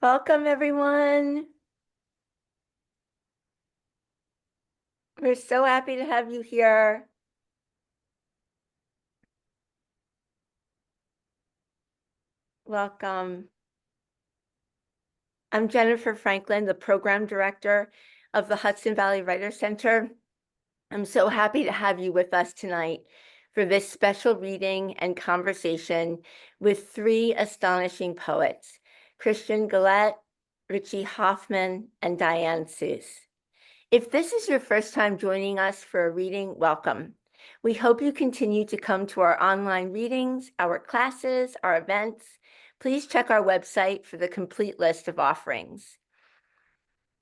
Welcome, everyone. We're so happy to have you here. Welcome. I'm Jennifer Franklin, the program director of the Hudson Valley Writers Center. I'm so happy to have you with us tonight for this special reading and conversation with three astonishing poets, Christian Gullette, Richie Hofmann, and Diane Seuss. If this is your first time joining us for a reading, welcome. We hope you continue to come to our online readings, our classes, our events. Please check our website for the complete list of offerings.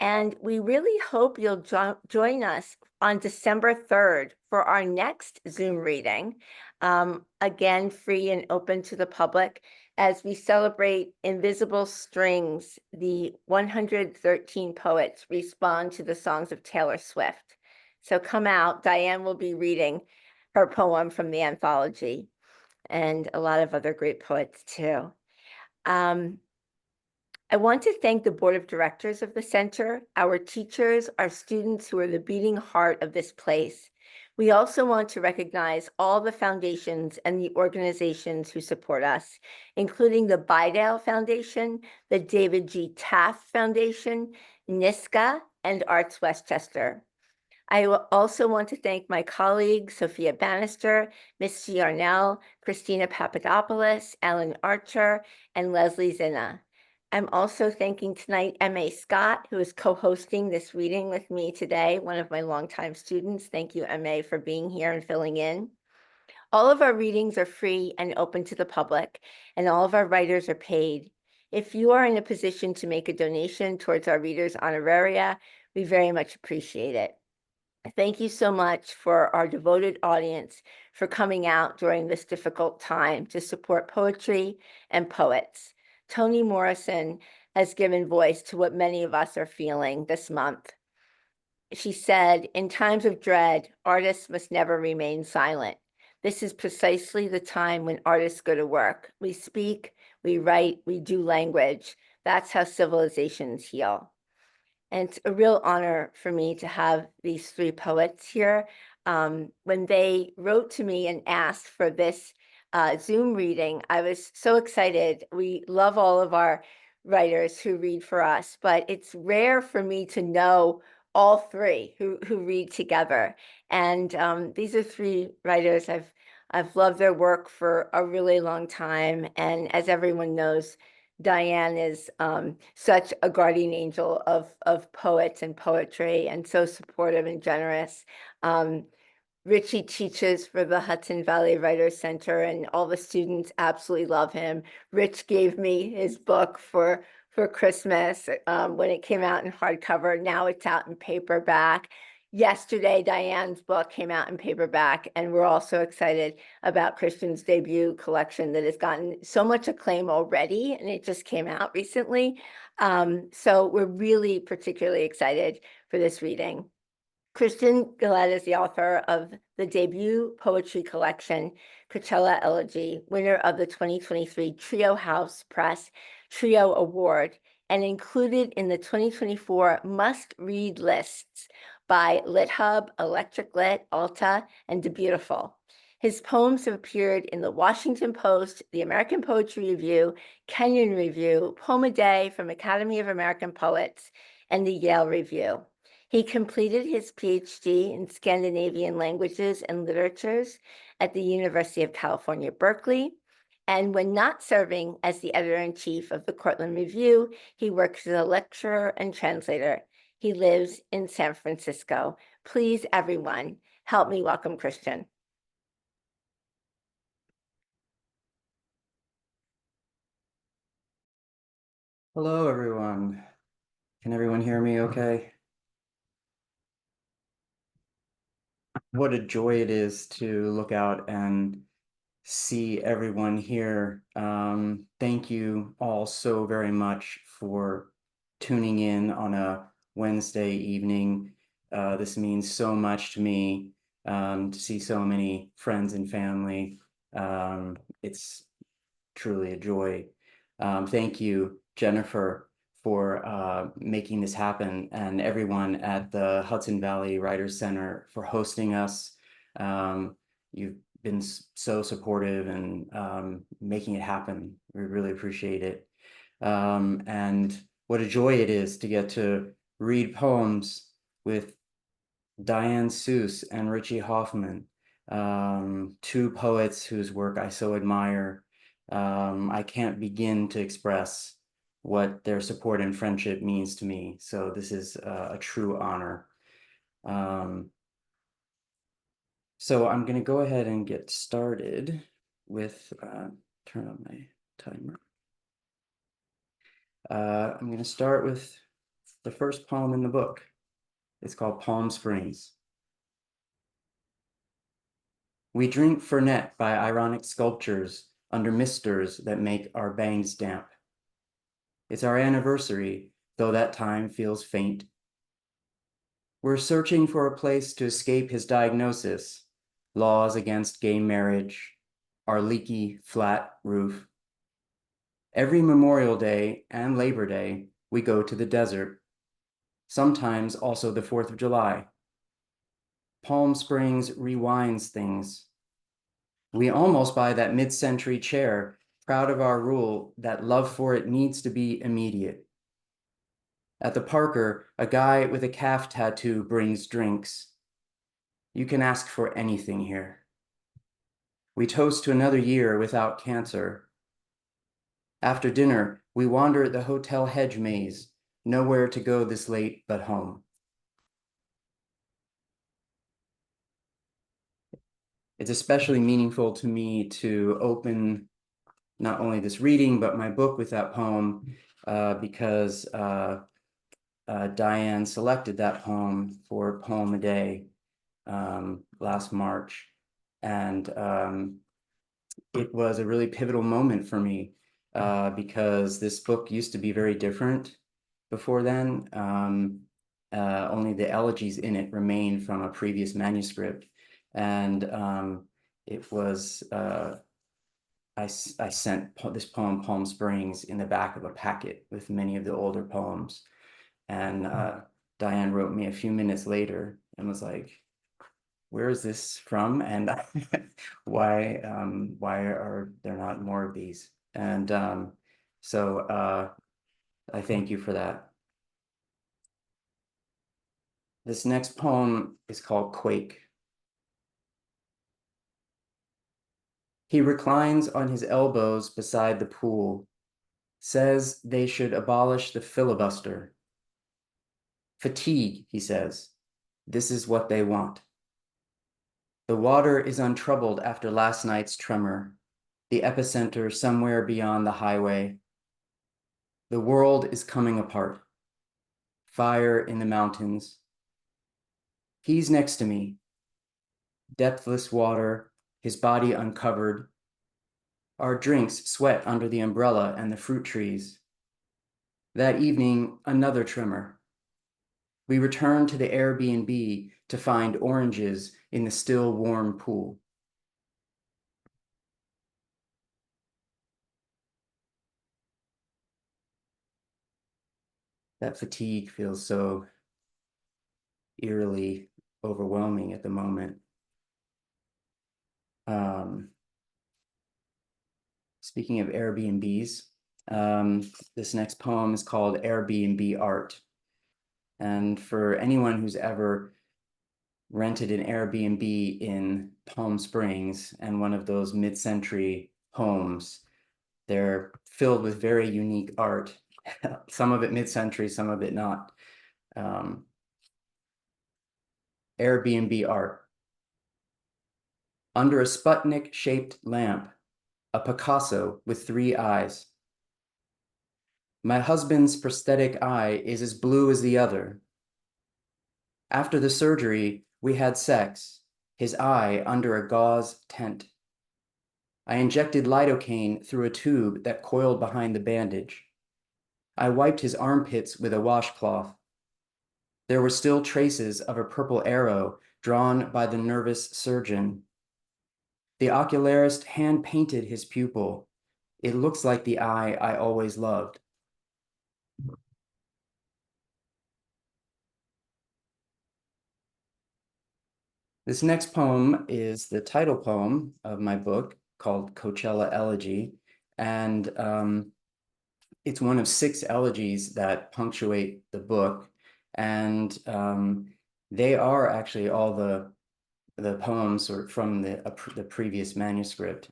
And we really hope you'll join us on December 3rd for our next Zoom reading, again, free and open to the public, as we celebrate Invisible Strings, the 113 poets respond to the songs of Taylor Swift. So come out. Diane will be reading her poem from the anthology, and a lot of other great poets too. I want to thank the board of directors of the center, our teachers, our students who are the beating heart of this place. We also want to recognize all the foundations and the organizations who support us, including the Bidale Foundation, the David G. Taft Foundation, NISCA, and Arts Westchester. I also want to thank my colleagues, Sophia Bannister, Miss G. Arnell, Christina Papadopoulos, Ellen Archer, and Leslie Zinna. I'm also thanking tonight M.A. Scott, who is co-hosting this reading with me today, one of my longtime students. Thank you, M.A., for being here and filling in. All of our readings are free and open to the public, and all of our writers are paid. If you are in a position to make a donation towards our readers' honoraria, we very much appreciate it. Thank you so much for our devoted audience for coming out during this difficult time to support poetry and poets. Toni Morrison has given voice to what many of us are feeling this month. She said, "In times of dread, artists must never remain silent. This is precisely the time when artists go to work. We speak, we write, we do language. That's how civilizations heal." And it's a real honor for me to have these three poets here. When they wrote to me and asked for this Zoom reading, I was so excited. We love all of our writers who read for us, but it's rare for me to know all three who read together. And these are three writers I've loved their work for a really long time. And as everyone knows, Diane is such a guardian angel of poets and poetry, and so supportive and generous. Richie teaches for the Hudson Valley Writers Center, and all the students absolutely love him. Rich gave me his book for Christmas when it came out in hardcover. Now it's out in paperback. Yesterday, Diane's book came out in paperback, and we're also excited about Christian's debut collection that has gotten so much acclaim already, and it just came out recently. So we're really particularly excited for this reading. Christian Gullette is the author of the debut poetry collection, Coachella Elegy, winner of the 2023 Trio House Press Trio Award, and included in the 2024 must-read lists by LitHub, Electric Lit, Alta, and Debutiful. His poems have appeared in the Washington Post, the American Poetry Review, Kenyon Review, Poem a Day from Academy of American Poets, and the Yale Review. He completed his Ph.D. in Scandinavian Languages and Literatures at the University of California, Berkeley. And when not serving as the editor-in-chief of the Cortland Review, he works as a lecturer and translator. He lives in San Francisco. Please, everyone, help me welcome Christian. Hello, everyone. Can everyone hear me okay? What a joy it is to look out and see everyone here. Thank you all so very much for tuning in on a Wednesday evening. This means so much to me to see so many friends and family. It's truly a joy. Thank you, Jennifer, for making this happen, and everyone at the Hudson Valley Writers Center for hosting us. You've been so supportive and making it happen. We really appreciate it. And what a joy it is to get to read poems with Diane Seuss and Richie Hofmann, two poets whose work I so admire. I can't begin to express what their support and friendship means to me. So this is a true honor. So I'm going to go ahead and get started with, turn on my timer. I'm going to start with the first poem in the book. It's called Palm Springs. We drink Fernet by ironic sculptures under misters that make our bangs damp. It's our anniversary, though that time feels faint. We're searching for a place to escape his diagnosis, laws against gay marriage, our leaky, flat roof. Every Memorial Day and Labor Day, we go to the desert, sometimes also the 4th of July. Palm Springs rewinds things. We almost buy that mid-century chair, proud of our rule that love for it needs to be immediate. At the Parker, a guy with a calf tattoo brings drinks. You can ask for anything here. We toast to another year without cancer. After dinner, we wander the hotel hedge maze, nowhere to go this late but home. It's especially meaningful to me to open not only this reading, but my book with that poem, because Diane selected that poem for Poem a Day last March. And it was a really pivotal moment for me because this book used to be very different before then. Only the elegies in it remain from a previous manuscript. And it was, I sent this poem, Palm Springs, in the back of a packet with many of the older poems. And Diane wrote me a few minutes later and was like, where is this from? And why are there not more of these? And so I thank you for that. This next poem is called Quake. He reclines on his elbows beside the pool, says they should abolish the filibuster. Fatigue, he says. This is what they want. The water is untroubled after last night's tremor, the epicenter somewhere beyond the highway. The world is coming apart. Fire in the mountains. He's next to me. Depthless water, his body uncovered. Our drinks sweat under the umbrella and the fruit trees. That evening, another tremor. We return to the Airbnb to find oranges in the still warm pool. That fatigue feels so eerily overwhelming at the moment. Speaking of Airbnbs, this next poem is called Airbnb Art. And for anyone who's ever rented an Airbnb in Palm Springs and one of those mid-century homes, they're filled with very unique art, some of it mid-century, some of it not. Airbnb Art. Under a Sputnik-shaped lamp, a Picasso with 3 eyes. My husband's prosthetic eye is as blue as the other. After the surgery, we had sex, his eye under a gauze tent. I injected lidocaine through a tube that coiled behind the bandage. I wiped his armpits with a washcloth. There were still traces of a purple arrow drawn by the nervous surgeon. The ocularist hand-painted his pupil. It looks like the eye I always loved. This next poem is the title poem of my book called Coachella Elegy. And it's one of 6 elegies that punctuate the book. And they are actually all the poems sort of from the previous manuscript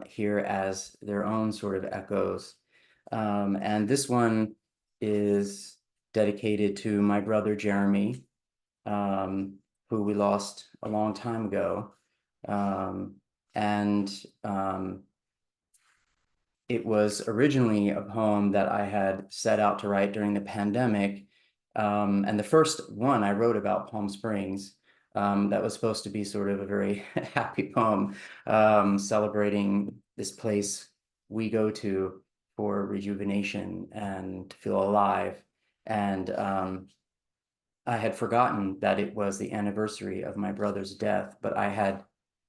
here as their own sort of echoes. And this one is dedicated to my brother Jeremy, who we lost a long time ago. And it was originally a poem that I had set out to write during the pandemic. And the first one I wrote about Palm Springs, that was supposed to be sort of a very happy poem, celebrating this place we go to for rejuvenation and to feel alive. And I had forgotten that it was the anniversary of my brother's death, but I had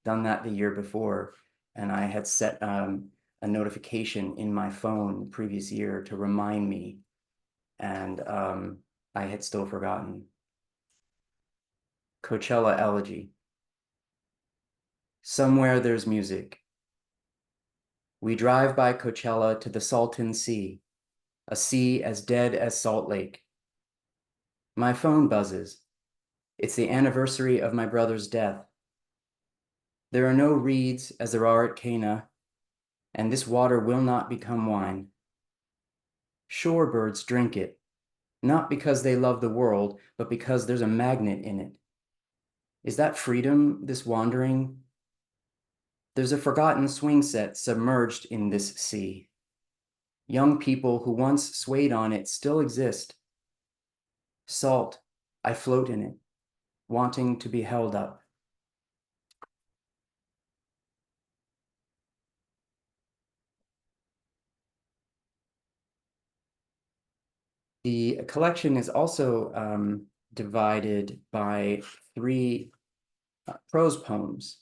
done that the year before, and I had set a notification in my phone the previous year to remind me, and I had still forgotten. Coachella Elegy. Somewhere there's music. We drive by Coachella to the Salton Sea, a sea as dead as Salt Lake. My phone buzzes. It's the anniversary of my brother's death. There are no reeds as there are at Cana, and this water will not become wine. Shorebirds drink it, not because they love the world, but because there's a magnet in it. Is that freedom, this wandering? There's a forgotten swing set submerged in this sea. Young people who once swayed on it still exist. Salt, I float in it, wanting to be held up. The collection is also divided by 3 prose poems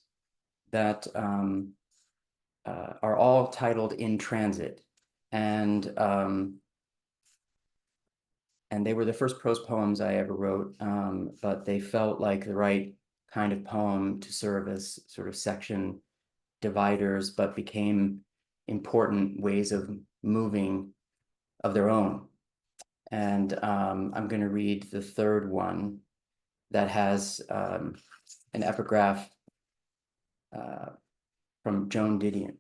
that are all titled In Transit. And they were the first prose poems I ever wrote, but they felt like the right kind of poem to serve as sort of section dividers, but became important ways of moving of their own. And I'm going to read the third one that has an epigraph from Joan Didion,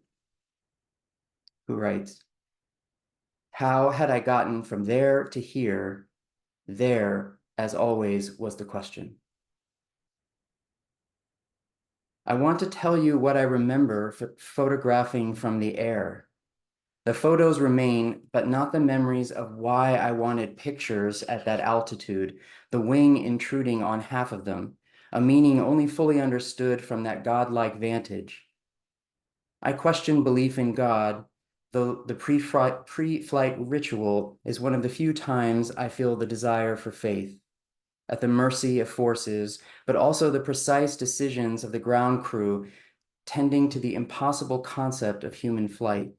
who writes, "How had I gotten from there to here? There, as always, was the question. I want to tell you what I remember photographing from the air. The photos remain, but not the memories of why I wanted pictures at that altitude, the wing intruding on half of them, a meaning only fully understood from that godlike vantage. I question belief in God, though the pre-flight ritual is one of the few times I feel the desire for faith, at the mercy of forces, but also the precise decisions of the ground crew tending to the impossible concept of human flight.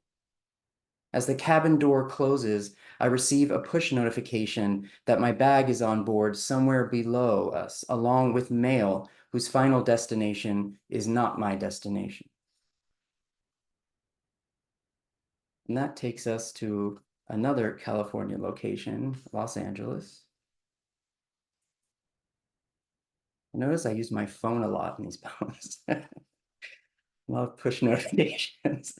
As the cabin door closes, I receive a push notification that my bag is on board somewhere below us, along with mail whose final destination is not my destination." And that takes us to another California location, Los Angeles. Notice I use my phone a lot in these poems. A lot of push notifications.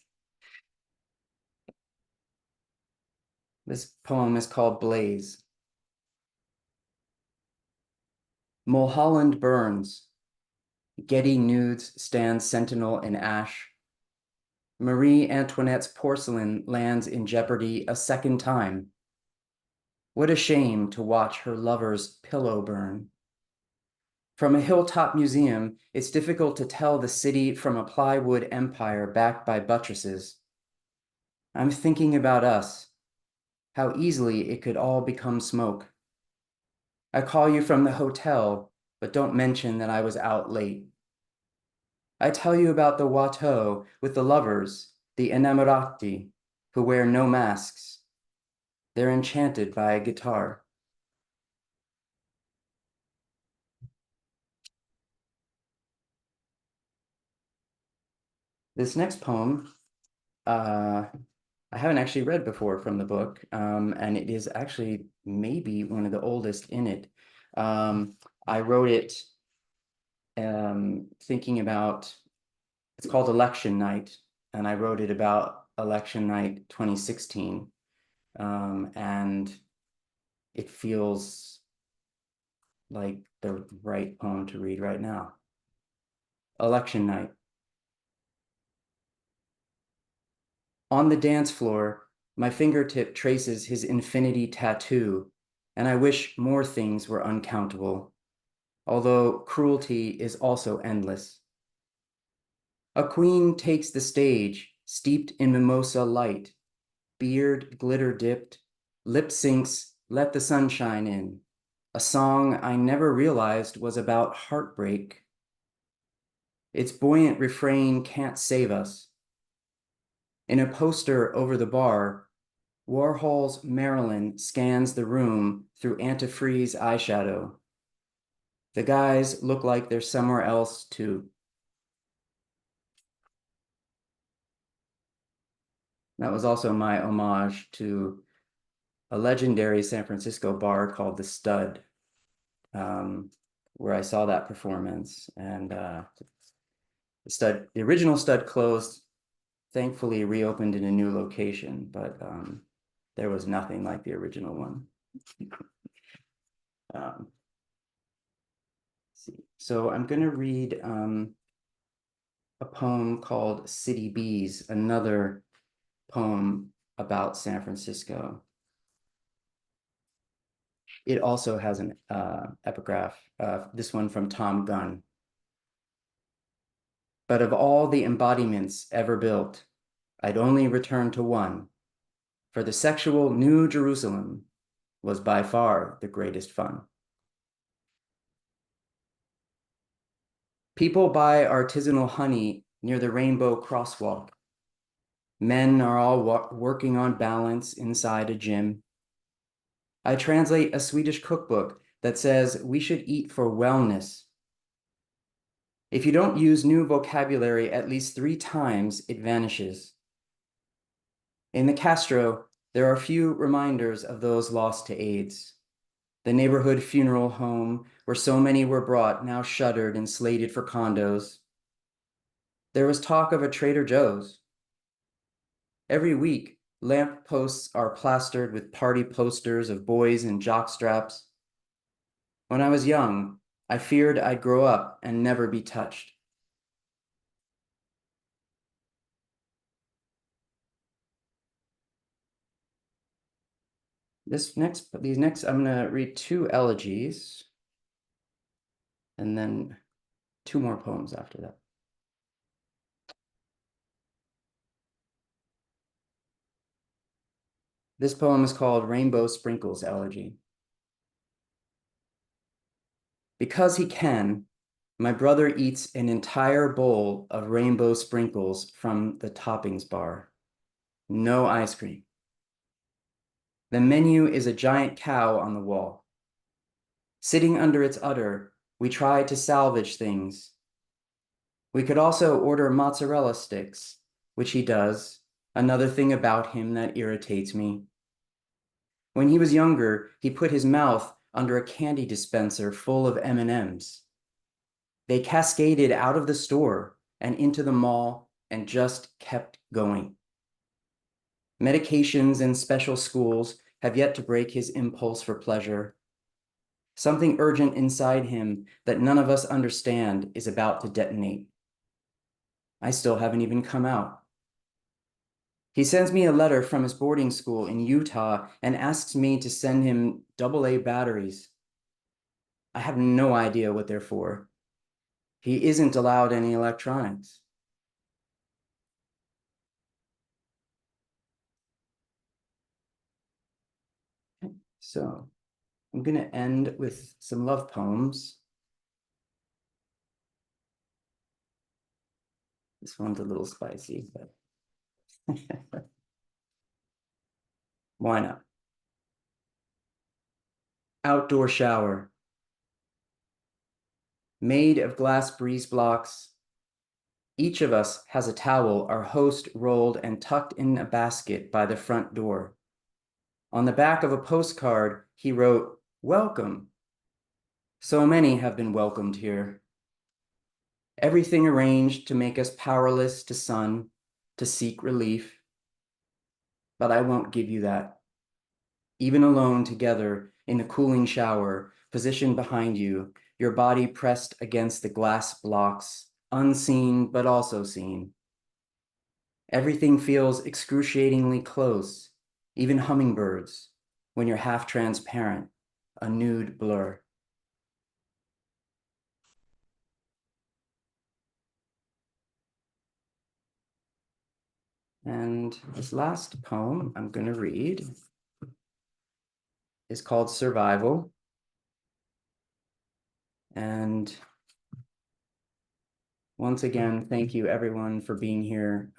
This poem is called Blaze. Mulholland burns. Getty nudes stand sentinel in ash. Marie Antoinette's porcelain lands in jeopardy a second time. What a shame to watch her lover's pillow burn. From a hilltop museum, it's difficult to tell the city from a plywood empire backed by buttresses. I'm thinking about us, how easily it could all become smoke. I call you from the hotel, but don't mention that I was out late. I tell you about the Watteau with the lovers, the innamorati, who wear no masks. They're enchanted by a guitar. This next poem, I haven't actually read before from the book, and it is actually maybe one of the oldest in it. I wrote it thinking about, it's called Election Night, and I wrote it about Election Night 2016, and it feels like the right poem to read right now. Election Night. On the dance floor, my fingertip traces his infinity tattoo, and I wish more things were uncountable, although cruelty is also endless. A queen takes the stage, steeped in mimosa light, beard glitter dipped, lip syncs Let the Sunshine In, a song I never realized was about heartbreak. Its buoyant refrain can't save us. In a poster over the bar, Warhol's Marilyn scans the room through antifreeze eyeshadow. The guys look like they're somewhere else too. That was also my homage to a legendary San Francisco bar called The Stud, where I saw that performance. And the original Stud closed, thankfully reopened in a new location, but there was nothing like the original one. See. So I'm going to read a poem called City Bees, another poem about San Francisco. It also has an epigraph, this one from Tom Gunn. But of all the embodiments ever built, I'd only return to one, for the sexual New Jerusalem was by far the greatest fun. People buy artisanal honey near the Rainbow Crosswalk. Men are all working on balance inside a gym. I translate a Swedish cookbook that says we should eat for wellness. If you don't use new vocabulary at least 3 times, it vanishes. In the Castro, there are few reminders of those lost to AIDS. The neighborhood funeral home where so many were brought, now shuttered and slated for condos. There was talk of a Trader Joe's. Every week, lamp posts are plastered with party posters of boys in jockstraps. When I was young, I feared I'd grow up and never be touched. These next, I'm going to read 2 elegies and then 2 more poems after that. This poem is called Rainbow Sprinkles Elegy. Because he can, my brother eats an entire bowl of rainbow sprinkles from the toppings bar. No ice cream. The menu is a giant cow on the wall. Sitting under its udder, we try to salvage things. We could also order mozzarella sticks, which he does, another thing about him that irritates me. When he was younger, he put his mouth under a candy dispenser full of M&Ms. They cascaded out of the store and into the mall and just kept going. Medications and special schools have yet to break his impulse for pleasure. Something urgent inside him that none of us understand is about to detonate. I still haven't even come out. He sends me a letter from his boarding school in Utah and asks me to send him AA batteries. I have no idea what they're for. He isn't allowed any electronics. So I'm going to end with some love poems. This one's a little spicy, but why not? Outdoor shower. Made of glass breeze blocks, Each of us has a towel our host rolled and tucked in a basket by the front door. On the back of a postcard, he wrote, "Welcome." So many have been welcomed here. Everything arranged to make us powerless to sun, to seek relief. But I won't give you that. Even alone together in the cooling shower, positioned behind you, your body pressed against the glass blocks, unseen but also seen. Everything feels excruciatingly close, even hummingbirds, when you're half transparent, a nude blur. And this last poem I'm going to read is called Survival. And once again, thank you everyone for being here.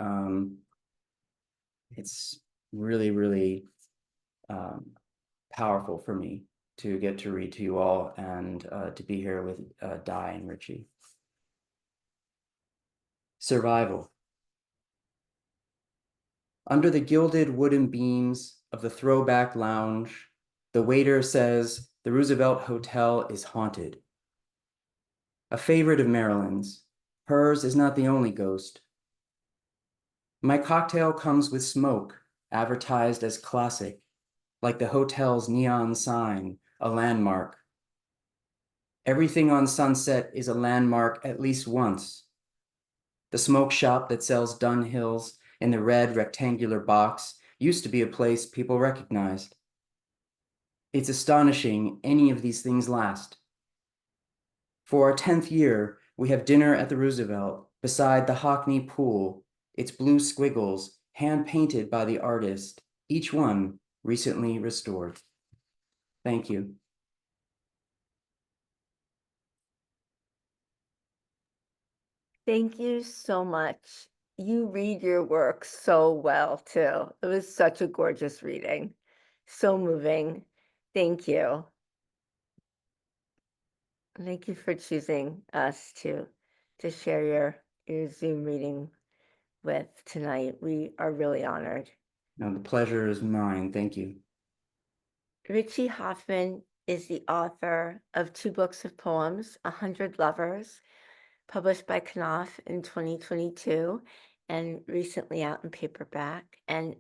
It's really, really powerful for me to get to read to you all and to be here with Di and Richie. Survival. Under the gilded wooden beams of the throwback lounge, the waiter says the Roosevelt Hotel is haunted. A favorite of Marilyn's, hers is not the only ghost. My cocktail comes with smoke, advertised as classic, like the hotel's neon sign, a landmark. Everything on Sunset is a landmark at least once. The smoke shop that sells Dunhills in the red rectangular box used to be a place people recognized. It's astonishing any of these things last. For our 10th year, we have dinner at the Roosevelt beside the Hockney Pool, its blue squiggles hand-painted by the artist, each one recently restored. Thank you. Thank you so much. You read your work so well, too. It was such a gorgeous reading. So moving. Thank you. Thank you for choosing us to share your Zoom reading with tonight. We are really honored. No, the pleasure is mine. Thank you. Richie Hofmann is the author of 2 books of poems, 100 Lovers, published by Knopf in 2022 and recently out in paperback, and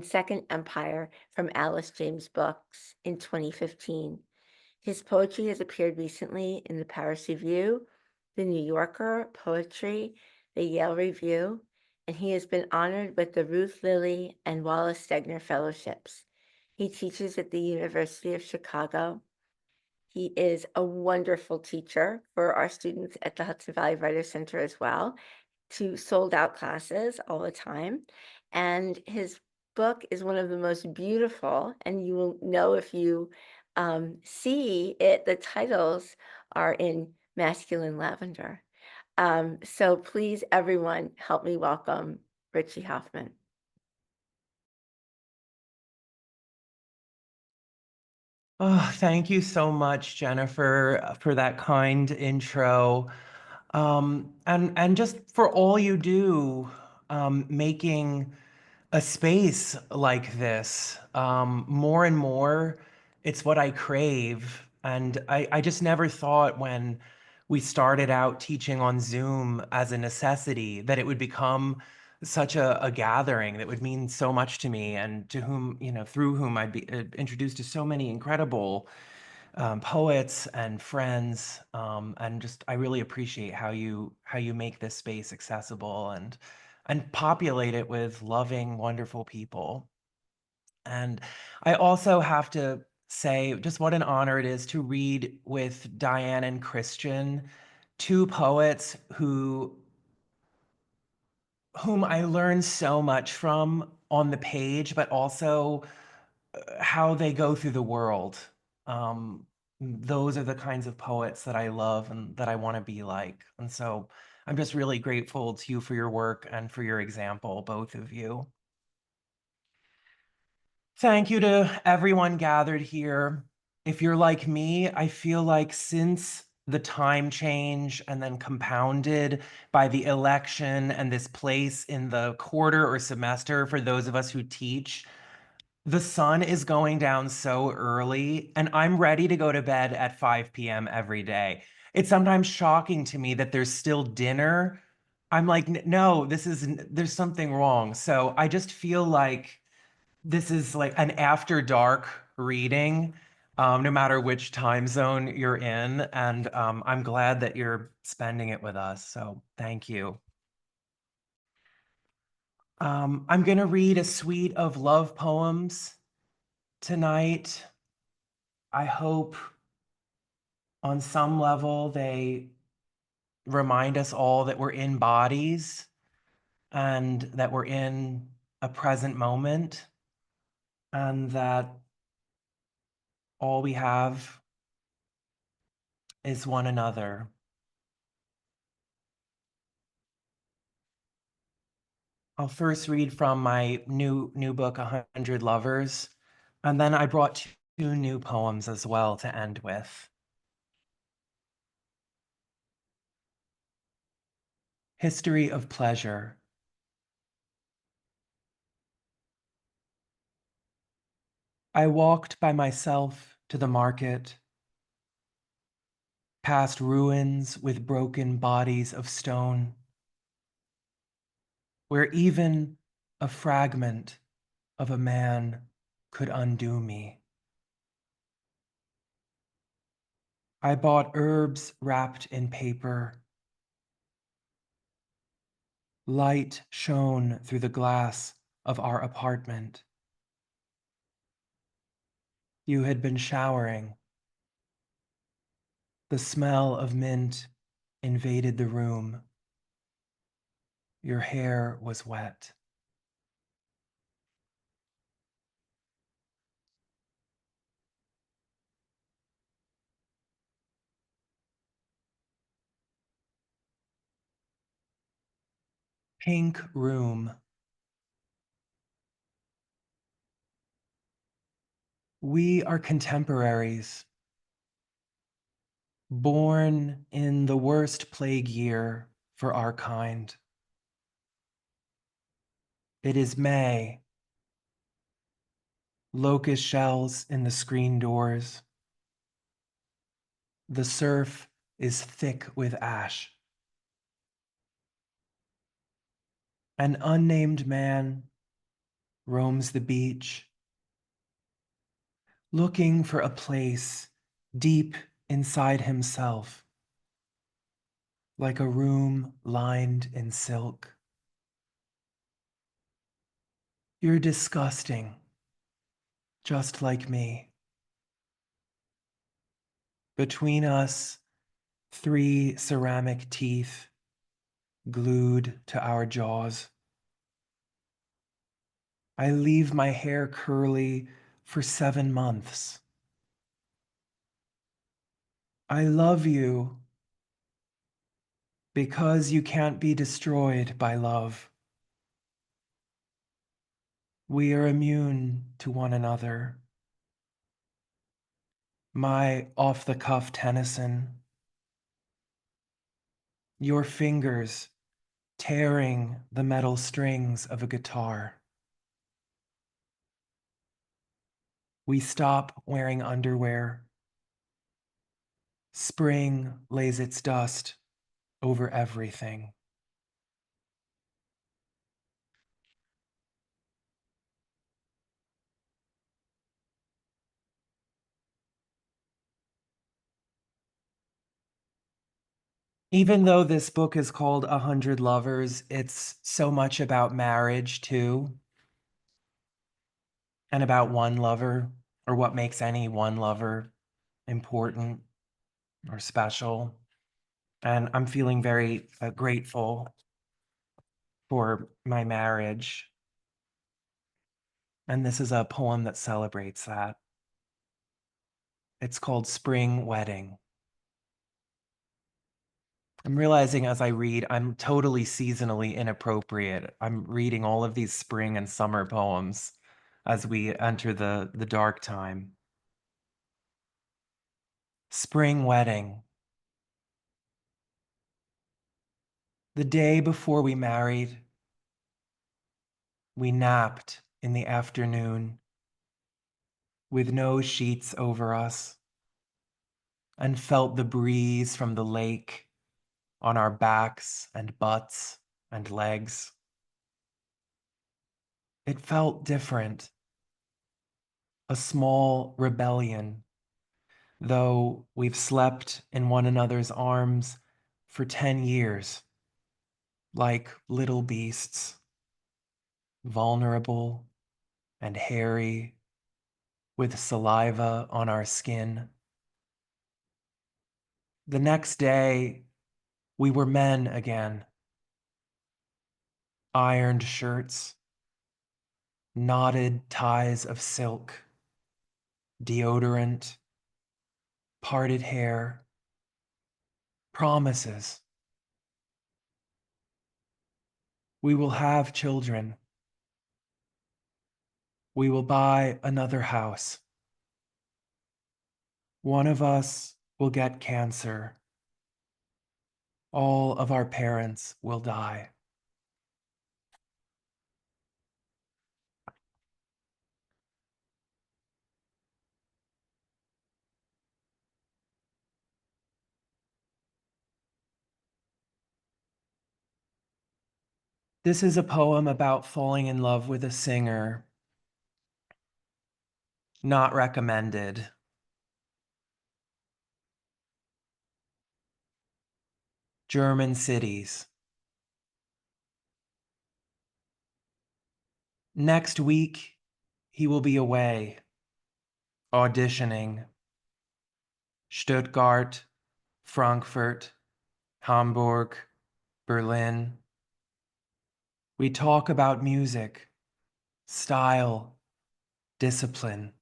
Second Empire from Alice James Books in 2015. His poetry has appeared recently in the Paris Review, the New Yorker Poetry, the Yale Review, and he has been honored with the Ruth, Lilly, and Wallace Stegner Fellowships. He teaches at the University of Chicago. He is a wonderful teacher for our students at the Hudson Valley Writers Center as well, to sold-out classes all the time. And his book is one of the most beautiful, and you will know if you see it, the titles are in masculine lavender. So please, everyone, help me welcome Richie Hofmann. Oh, thank you so much, Jennifer, for that kind intro. And just for all you do, making a space like this. More and more, it's what I crave. And I just never thought when we started out teaching on Zoom as a necessity that it would become such a gathering that would mean so much to me, and to whom, through whom I'd be introduced to so many incredible poets and friends. And just, I really appreciate how you make this space accessible and populate it with loving, wonderful people. And I also have to say just what an honor it is to read with Diane and Christian, 2 poets whom I learned so much from on the page, but also how they go through the world. Those are the kinds of poets that I love and that I want to be like. And so I'm just really grateful to you for your work and for your example, both of you. Thank you to everyone gathered here. If you're like me, I feel like since the time change and then compounded by the election and this place in the quarter or semester for those of us who teach. The sun is going down so early, and I'm ready to go to bed at 5 p.m. every day. It's sometimes shocking to me that there's still dinner. I'm like, no, there's something wrong. So I just feel like this is like an after dark reading, no matter which time zone you're in. And I'm glad that you're spending it with us. So thank you. I'm going to read a suite of love poems tonight. I hope on some level they remind us all that we're in bodies and that we're in a present moment and that all we have is one another. I'll first read from my new book, 100 Lovers, and then I brought two new poems as well to end with. History of Pleasure. I walked by myself to the market, past ruins with broken bodies of stone, where even a fragment of a man could undo me. I bought herbs wrapped in paper. Light shone through the glass of our apartment. You had been showering. The smell of mint invaded the room. Your hair was wet. Pink room. We are contemporaries, born in the worst plague year for our kind. It is May. Locust shells in the screen doors. The surf is thick with ash. An unnamed man roams the beach, looking for a place deep inside himself, like a room lined in silk. You're disgusting, just like me. Between us, 3 ceramic teeth glued to our jaws. I leave my hair curly for 7 months. I love you because you can't be destroyed by love. We are immune to one another. My off-the-cuff Tennyson. Your fingers tearing the metal strings of a guitar. We stop wearing underwear. Spring lays its dust over everything. Even though this book is called 100 Lovers, it's so much about marriage too, and about one lover, or what makes any one lover important or special. And I'm feeling very grateful for my marriage. And this is a poem that celebrates that. It's called Spring Wedding. I'm realizing as I read, I'm totally seasonally inappropriate. I'm reading all of these spring and summer poems as we enter the dark time. Spring Wedding. The day before we married, we napped in the afternoon with no sheets over us and felt the breeze from the lake on our backs and butts and legs. It felt different, a small rebellion, though we've slept in one another's arms for 10 years, like little beasts, vulnerable and hairy, with saliva on our skin. The next day, we were men again. Ironed shirts, knotted ties of silk, deodorant, parted hair, promises. We will have children. We will buy another house. One of us will get cancer. All of our parents will die. This is a poem about falling in love with a singer. Not recommended. German cities. Next week, he will be away, auditioning. Stuttgart, Frankfurt, Hamburg, Berlin. We talk about music, style, discipline,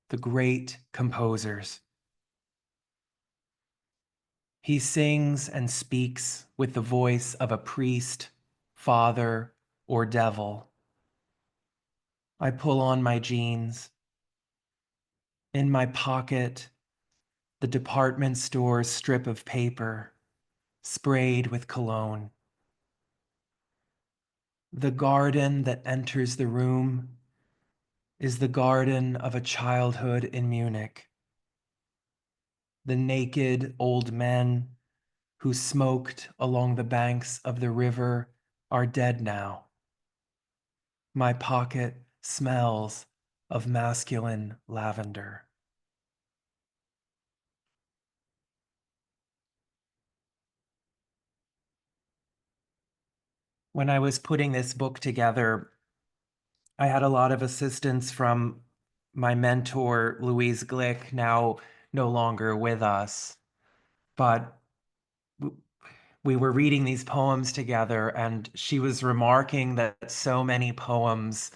the great composers. He sings and speaks with the voice of a priest, father, or devil. I pull on my jeans. In my pocket, the department store's strip of paper, sprayed with cologne. The garden that enters the room is the garden of a childhood in Munich. The naked old men who smoked along the banks of the river are dead now. My pocket smells of masculine lavender. When I was putting this book together, I had a lot of assistance from my mentor, Louise Glick, now no longer with us. But we were reading these poems together, and she was remarking that so many poems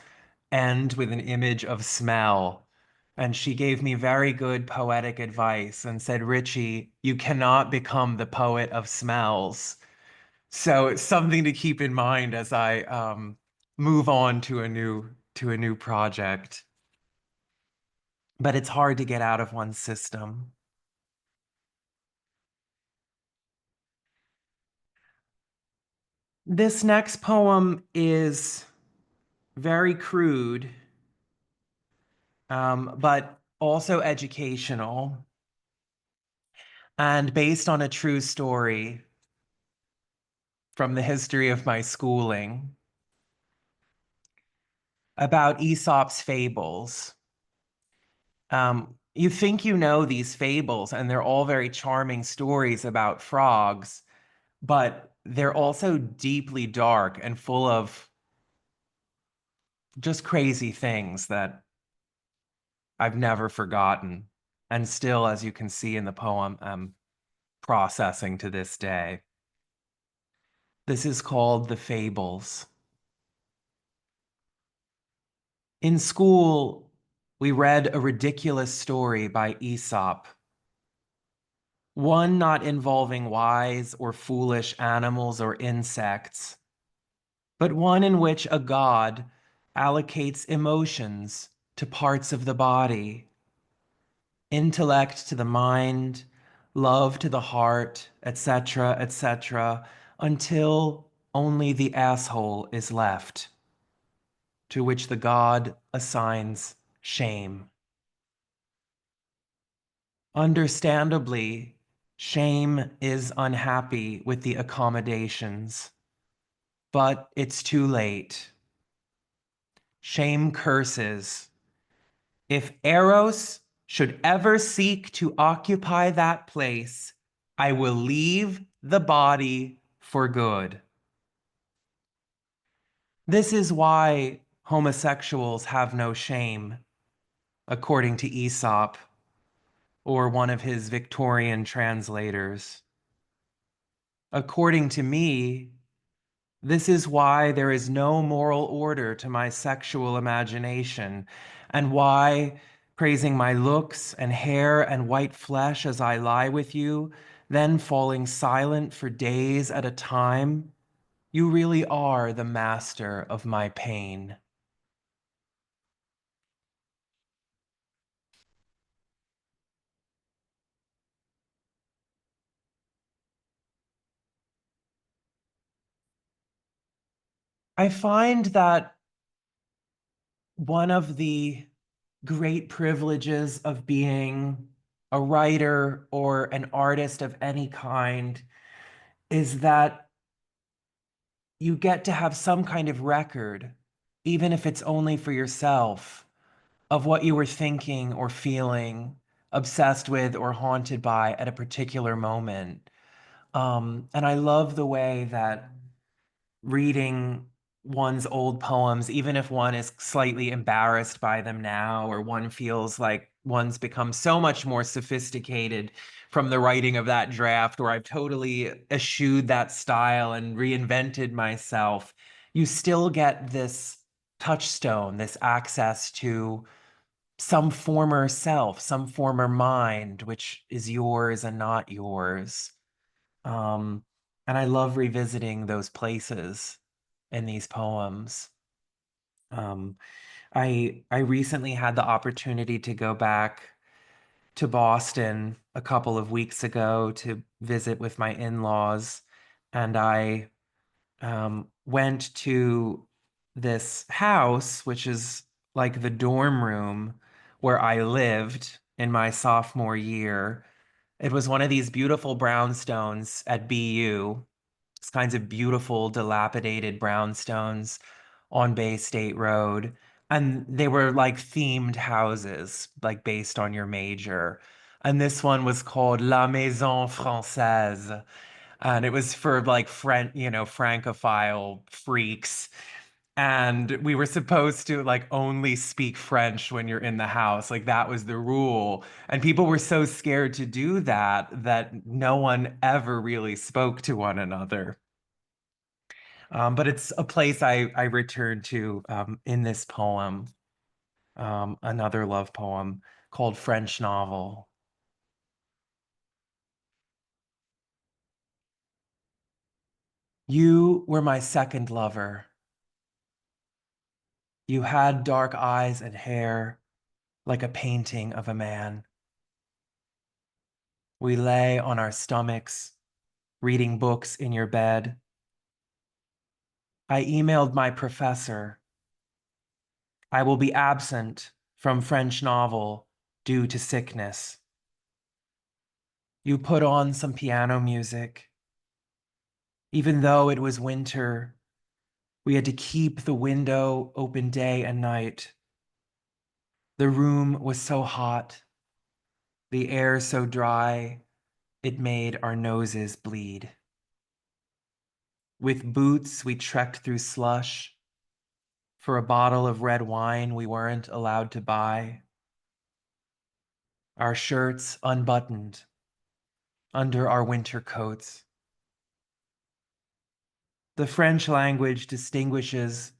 end with an image of smell. And she gave me very good poetic advice and said, Richie, you cannot become the poet of smells. So it's something to keep in mind as I move on to a new project. But it's hard to get out of one's system. This next poem is very crude, but also educational and based on a true story from the history of my schooling about Aesop's fables. You think you know these fables, and they're all very charming stories about frogs, but they're also deeply dark and full of just crazy things that I've never forgotten. And still, as you can see in the poem, I'm processing to this day. This is called The Fables. In school, we read a ridiculous story by Aesop, one not involving wise or foolish animals or insects, but one in which a god allocates emotions to parts of the body, intellect to the mind, love to the heart, etc., etc., until only the asshole is left, to which the god assigns shame. Understandably, shame is unhappy with the accommodations, but it's too late. Shame curses. If Eros should ever seek to occupy that place, I will leave the body for good. This is why homosexuals have no shame, according to Aesop or one of his Victorian translators. According to me, this is why there is no moral order to my sexual imagination, and why, praising my looks and hair and white flesh as I lie with you, then falling silent for days at a time, you really are the master of my pain. I find that one of the great privileges of being a writer or an artist of any kind is that you get to have some kind of record, even if it's only for yourself, of what you were thinking or feeling, obsessed with or haunted by at a particular moment. And I love the way that reading one's old poems, even if one is slightly embarrassed by them now, or one feels like one's become so much more sophisticated from the writing of that draft, or I've totally eschewed that style and reinvented myself, you still get this touchstone, this access to some former self, some former mind, which is yours and not yours. Um, and I love revisiting those places in these poems. Um, I recently had the opportunity to go back to Boston a couple of weeks ago to visit with my in-laws, and I went to this house, which is like the dorm room where I lived in my sophomore year. It was one of these beautiful brownstones at BU. It's kinds of beautiful, dilapidated brownstones on Bay State Road. And they were like themed houses, like based on your major. And this one was called La Maison Française. And it was for like Francophile freaks. And we were supposed to like only speak French when you're in the house. Like that was the rule. And people were so scared to do that that no one ever really spoke to one another. But it's a place I return to in this poem, another love poem called French Novel. You were my second lover. You had dark eyes and hair like a painting of a man. We lay on our stomachs, reading books in your bed. I emailed my professor. I will be absent from French Novel due to sickness. You put on some piano music. Even though it was winter, we had to keep the window open day and night. The room was so hot, the air so dry, it made our noses bleed. With boots, we trekked through slush. For a bottle of red wine we weren't allowed to buy. Our shirts unbuttoned under our winter coats. The French language distinguishes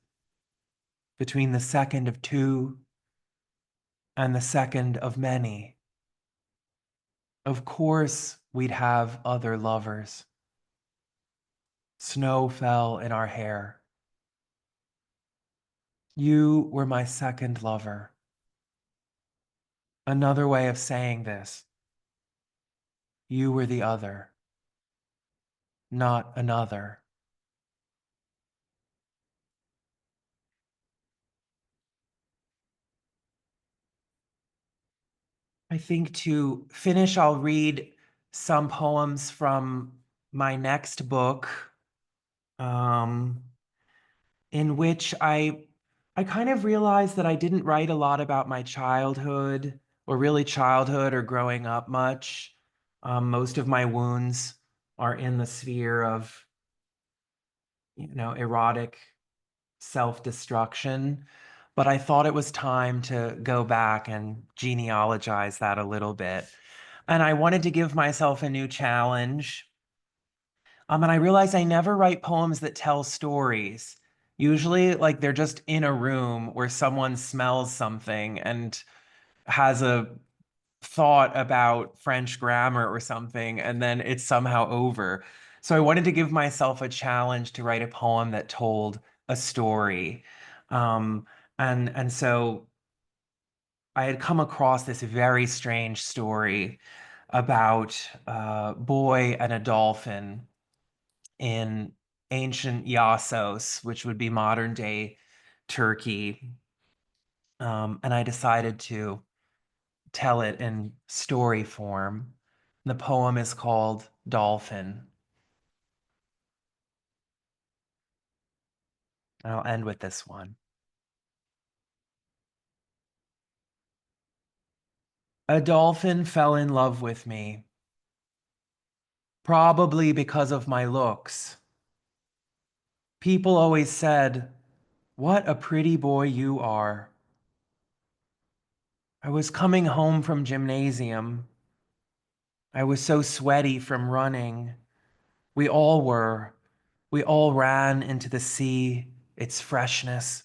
between the second of two and the second of many. Of course, we'd have other lovers. Snow fell in our hair. You were my second lover. Another way of saying this, you were the other. not another. I think to finish, I'll read some poems from my next book, in which I kind of realized that I didn't write a lot about my childhood, or really childhood or growing up much. Most of my wounds are in the sphere of, erotic self-destruction. But I thought it was time to go back and genealogize that a little bit. And I wanted to give myself a new challenge. And I realized I never write poems that tell stories. Usually, like, they're just in a room where someone smells something and has a thought about French grammar or something, and then it's somehow over. So I wanted to give myself a challenge to write a poem that told a story. Um, and so I had come across this very strange story about a boy and a dolphin in ancient Iassos, which would be modern day Turkey. And I decided to tell it in story form. The poem is called Dolphin. I'll end with this one. A dolphin fell in love with me, probably because of my looks. People always said, "What a pretty boy you are." I was coming home from gymnasium. I was so sweaty from running. We all were. We all ran into the sea, its freshness.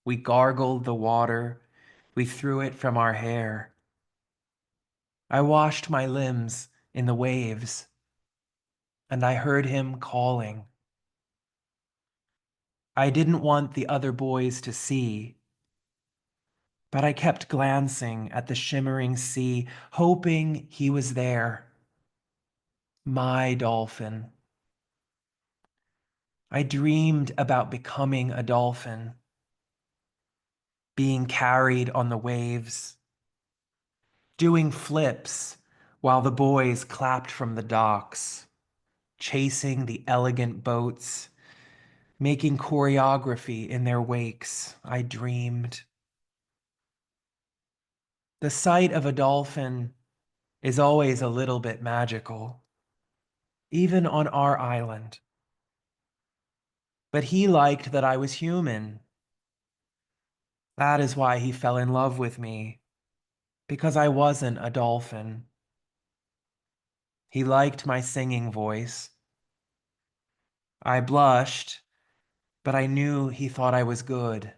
We gargled the water. We threw it from our hair. I washed my limbs in the waves, and I heard him calling. I didn't want the other boys to see, but I kept glancing at the shimmering sea, hoping he was there. My dolphin. I dreamed about becoming a dolphin, being carried on the waves, doing flips while the boys clapped from the docks, chasing the elegant boats, making choreography in their wakes. I dreamed. The sight of a dolphin is always a little bit magical, even on our island. But he liked that I was human. That is why he fell in love with me, because I wasn't a dolphin. He liked my singing voice. I blushed, but I knew he thought I was good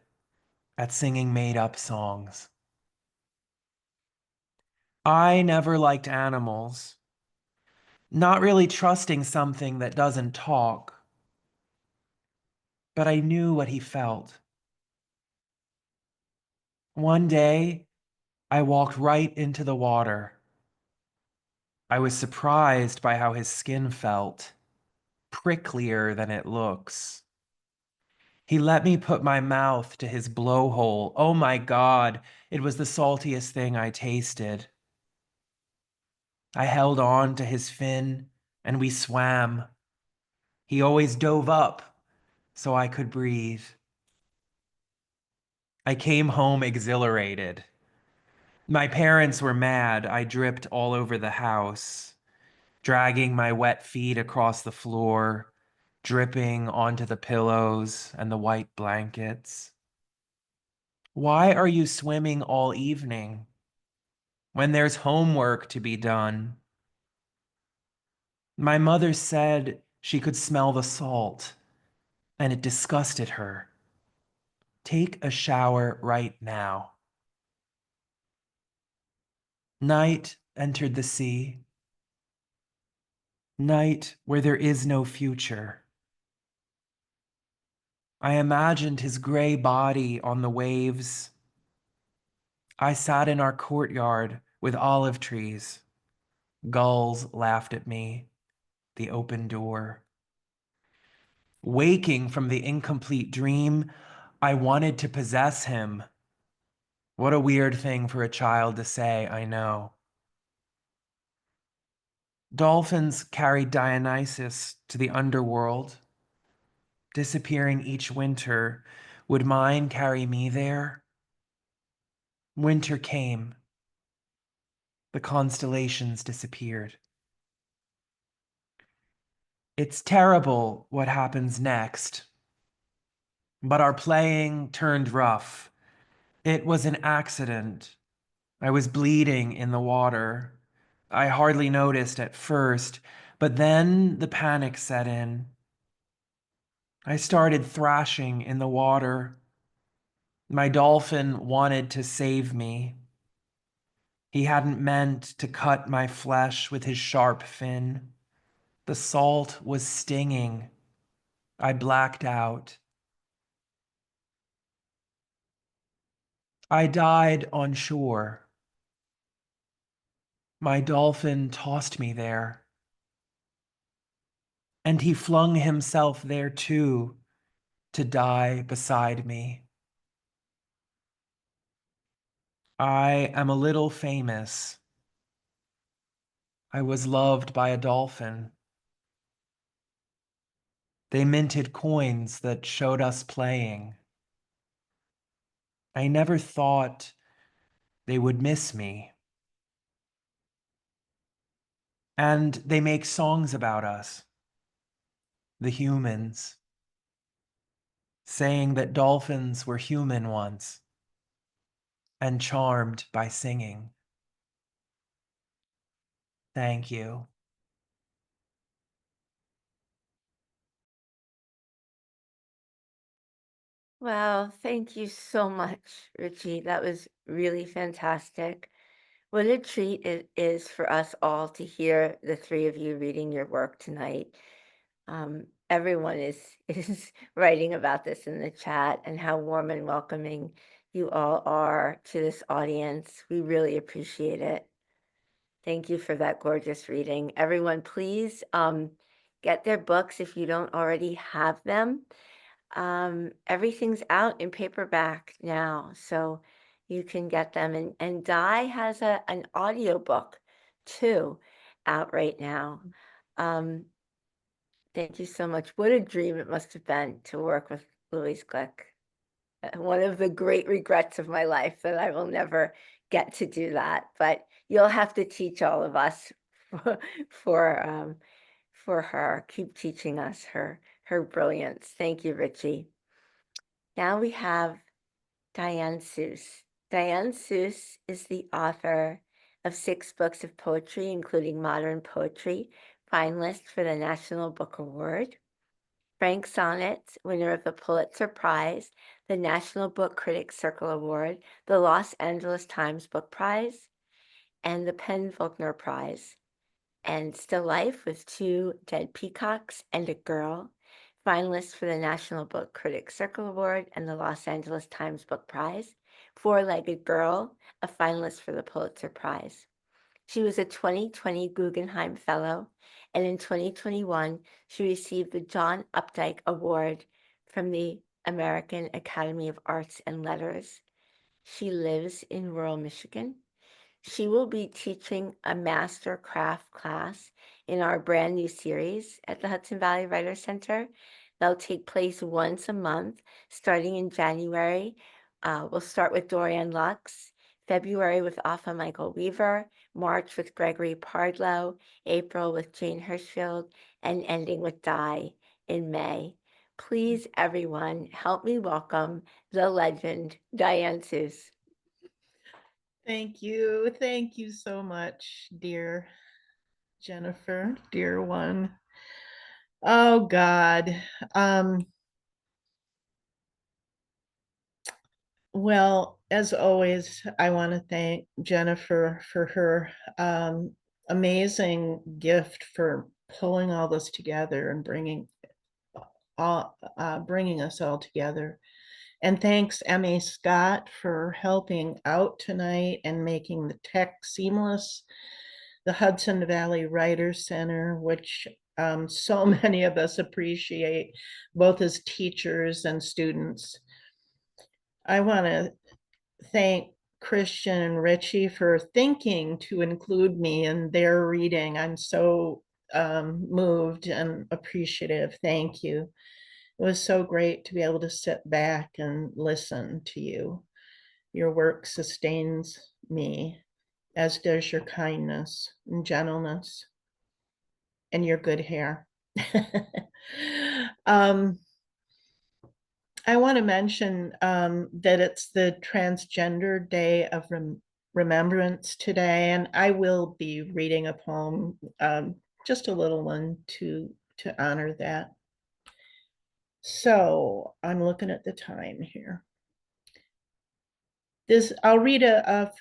at singing made-up songs. I never liked animals, not really trusting something that doesn't talk, but I knew what he felt. One day, I walked right into the water. I was surprised by how his skin felt, pricklier than it looks. He let me put my mouth to his blowhole. Oh my God, it was the saltiest thing I tasted. I held on to his fin and we swam. He always dove up so I could breathe. I came home exhilarated. My parents were mad. I dripped all over the house, dragging my wet feet across the floor, dripping onto the pillows and the white blankets. Why are you swimming all evening when there's homework to be done? My mother said she could smell the salt, and it disgusted her. Take a shower right now. Night entered the sea. Night where there is no future. I imagined his gray body on the waves. I sat in our courtyard with olive trees. Gulls laughed at me, the open door. Waking from the incomplete dream, I wanted to possess him. What a weird thing for a child to say, I know. Dolphins carried Dionysus to the underworld, disappearing each winter. Would mine carry me there? Winter came. The constellations disappeared. It's terrible what happens next. But our playing turned rough. It was an accident. I was bleeding in the water. I hardly noticed at first, but then the panic set in. I started thrashing in the water. My dolphin wanted to save me. He hadn't meant to cut my flesh with his sharp fin. The salt was stinging. I blacked out. I died on shore. My dolphin tossed me there. And he flung himself there too, to die beside me. I am a little famous. I was loved by a dolphin. They minted coins that showed us playing. I never thought they would miss me. And they make songs about us, the humans, saying that dolphins were human once and charmed by singing. Thank you. Wow, thank you so much, Richie. That was really fantastic. What a treat it is for us all to hear the three of you reading your work tonight. Everyone is writing about this in the chat and how warm and welcoming you all are to this audience. We really appreciate it. Thank you for that gorgeous reading. Everyone, please get their books if you don't already have them. Everything's out in paperback now, so you can get them. And Di has an audiobook too out right now. Thank you so much. What a dream it must have been to work with Louise Glick. One of the great regrets of my life that I will never get to do that, but you'll have to teach all of us for, for her. Keep teaching us her brilliance. Thank you, Richie. Now we have Diane Seuss. Diane Seuss is the author of 6 books of poetry, including modern poetry, finalist for the National Book Award, Frank Sonnets, winner of the Pulitzer Prize, the National Book Critics Circle Award, the Los Angeles Times Book Prize, and the PEN/Faulkner Prize, and Still Life with 2 Dead Peacocks and a Girl, finalist for the National Book Critics Circle Award and the Los Angeles Times Book Prize, Four-Legged Girl, a finalist for the Pulitzer Prize. She was a 2020 Guggenheim Fellow, and in 2021, she received the John Updike Award from the American Academy of Arts and Letters. She lives in rural Michigan. She will be teaching a master craft class in our brand new series at the Hudson Valley Writers Center. They'll take place once a month, starting in January. We'll start with Dorian Lux, February with Alpha Michael Weaver, March with Gregory Pardlow, April with Jane Hirschfield, and ending with Di in May. Please, everyone, help me welcome the legend, Diane Seuss. Thank you. Thank you so much, dear Jennifer, dear one. Oh God. Well, as always, I want to thank Jennifer for her amazing gift for pulling all this together and bringing us all together. And thanks, M.A. Scott, for helping out tonight and making the tech seamless. The Hudson Valley Writers Center, which so many of us appreciate, both as teachers and students. I want to thank Christian and Richie for thinking to include me in their reading. I'm so moved and appreciative. Thank you. It was so great to be able to sit back and listen to you. Your work sustains me, as does your kindness and gentleness and your good hair. I want to mention that it's the Transgender Day of Remembrance today, and I will be reading a poem, just a little one to honor that. So I'm looking at the time here. I'll read a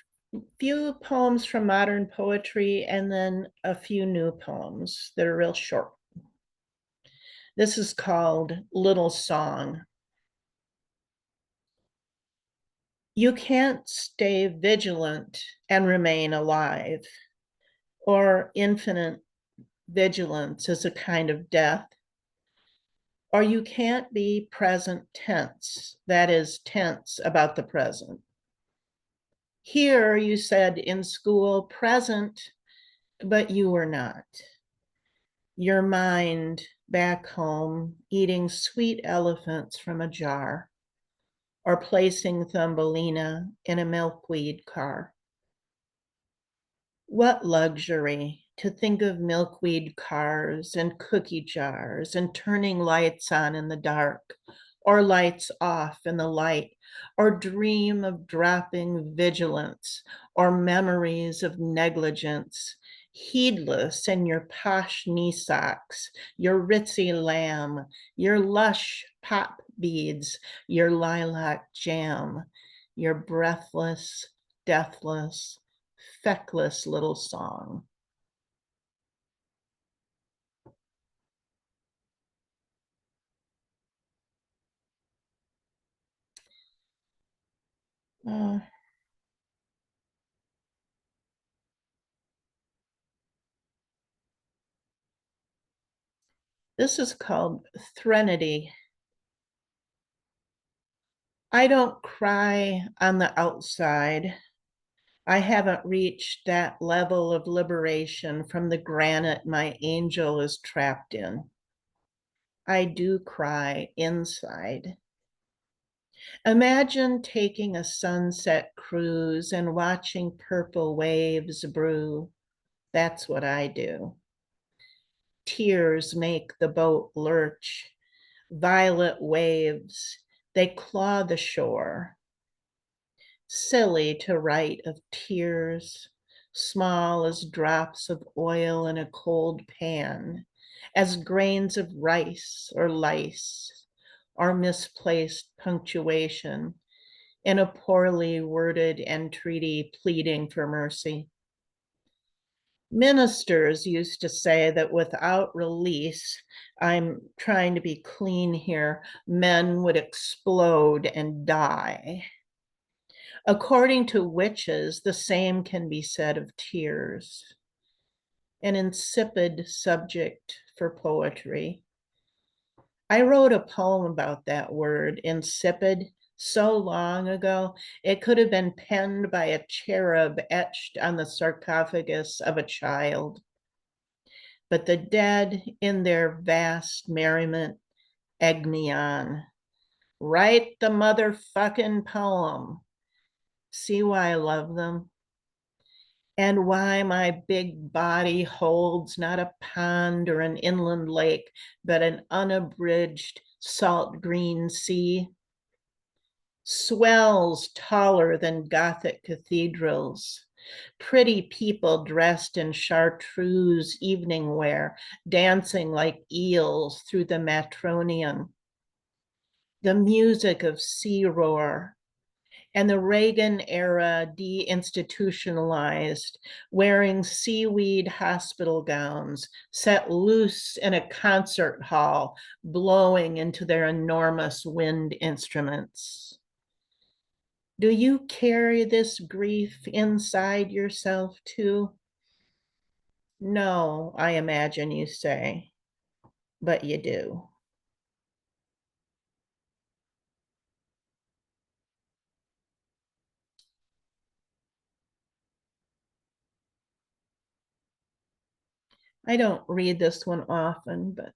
few poems from modern poetry and then a few new poems that are real short. This is called Little Song. You can't stay vigilant and remain alive, or infinite vigilance is a kind of death. Or you can't be present tense, that is, tense about the present. Here, you said in school, present, but you were not. Your mind back home, eating sweet elephants from a jar, or placing Thumbelina in a milkweed car. What luxury to think of milkweed cars and cookie jars and turning lights on in the dark, or lights off in the light, or dream of dropping vigilance or memories of negligence, heedless in your posh knee socks, your ritzy lamb, your lush pop beads, your lilac jam, your breathless, deathless, feckless little song. This is called Threnody. I don't cry on the outside. I haven't reached that level of liberation from the granite my angel is trapped in. I do cry inside. Imagine taking a sunset cruise and watching purple waves brew. That's what I do. Tears make the boat lurch. Violet waves, they claw the shore. Silly to write of tears, small as drops of oil in a cold pan, as grains of rice or lice, or misplaced punctuation in a poorly worded entreaty pleading for mercy. Ministers used to say that without release, I'm trying to be clean here, men would explode and die. According to witches, the same can be said of tears. An insipid subject for poetry. I wrote a poem about that word, insipid, so long ago, it could have been penned by a cherub etched on the sarcophagus of a child. But the dead in their vast merriment egg me on. Write the motherfucking poem. See why I love them? And why my big body holds not a pond or an inland lake, but an unabridged salt green sea. Swells taller than Gothic cathedrals, pretty people dressed in chartreuse evening wear, dancing like eels through the Matronian. The music of sea roar, and the Reagan era deinstitutionalized, wearing seaweed hospital gowns, set loose in a concert hall, blowing into their enormous wind instruments. Do you carry this grief inside yourself too? No, I imagine you say. but you do. I don't read this one often, but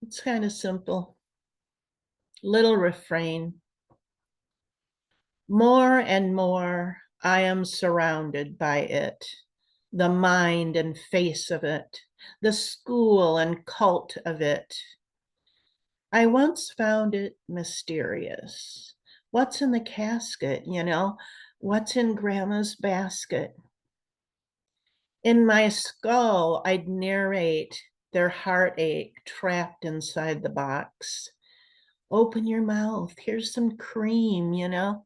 it's kind of simple. Little refrain. More and more, I am surrounded by it, the mind and face of it, the school and cult of it. I once found it mysterious. What's in the casket, you know? What's in grandma's basket? In my skull, I'd narrate their heartache trapped inside the box. Open your mouth, here's some cream, you know?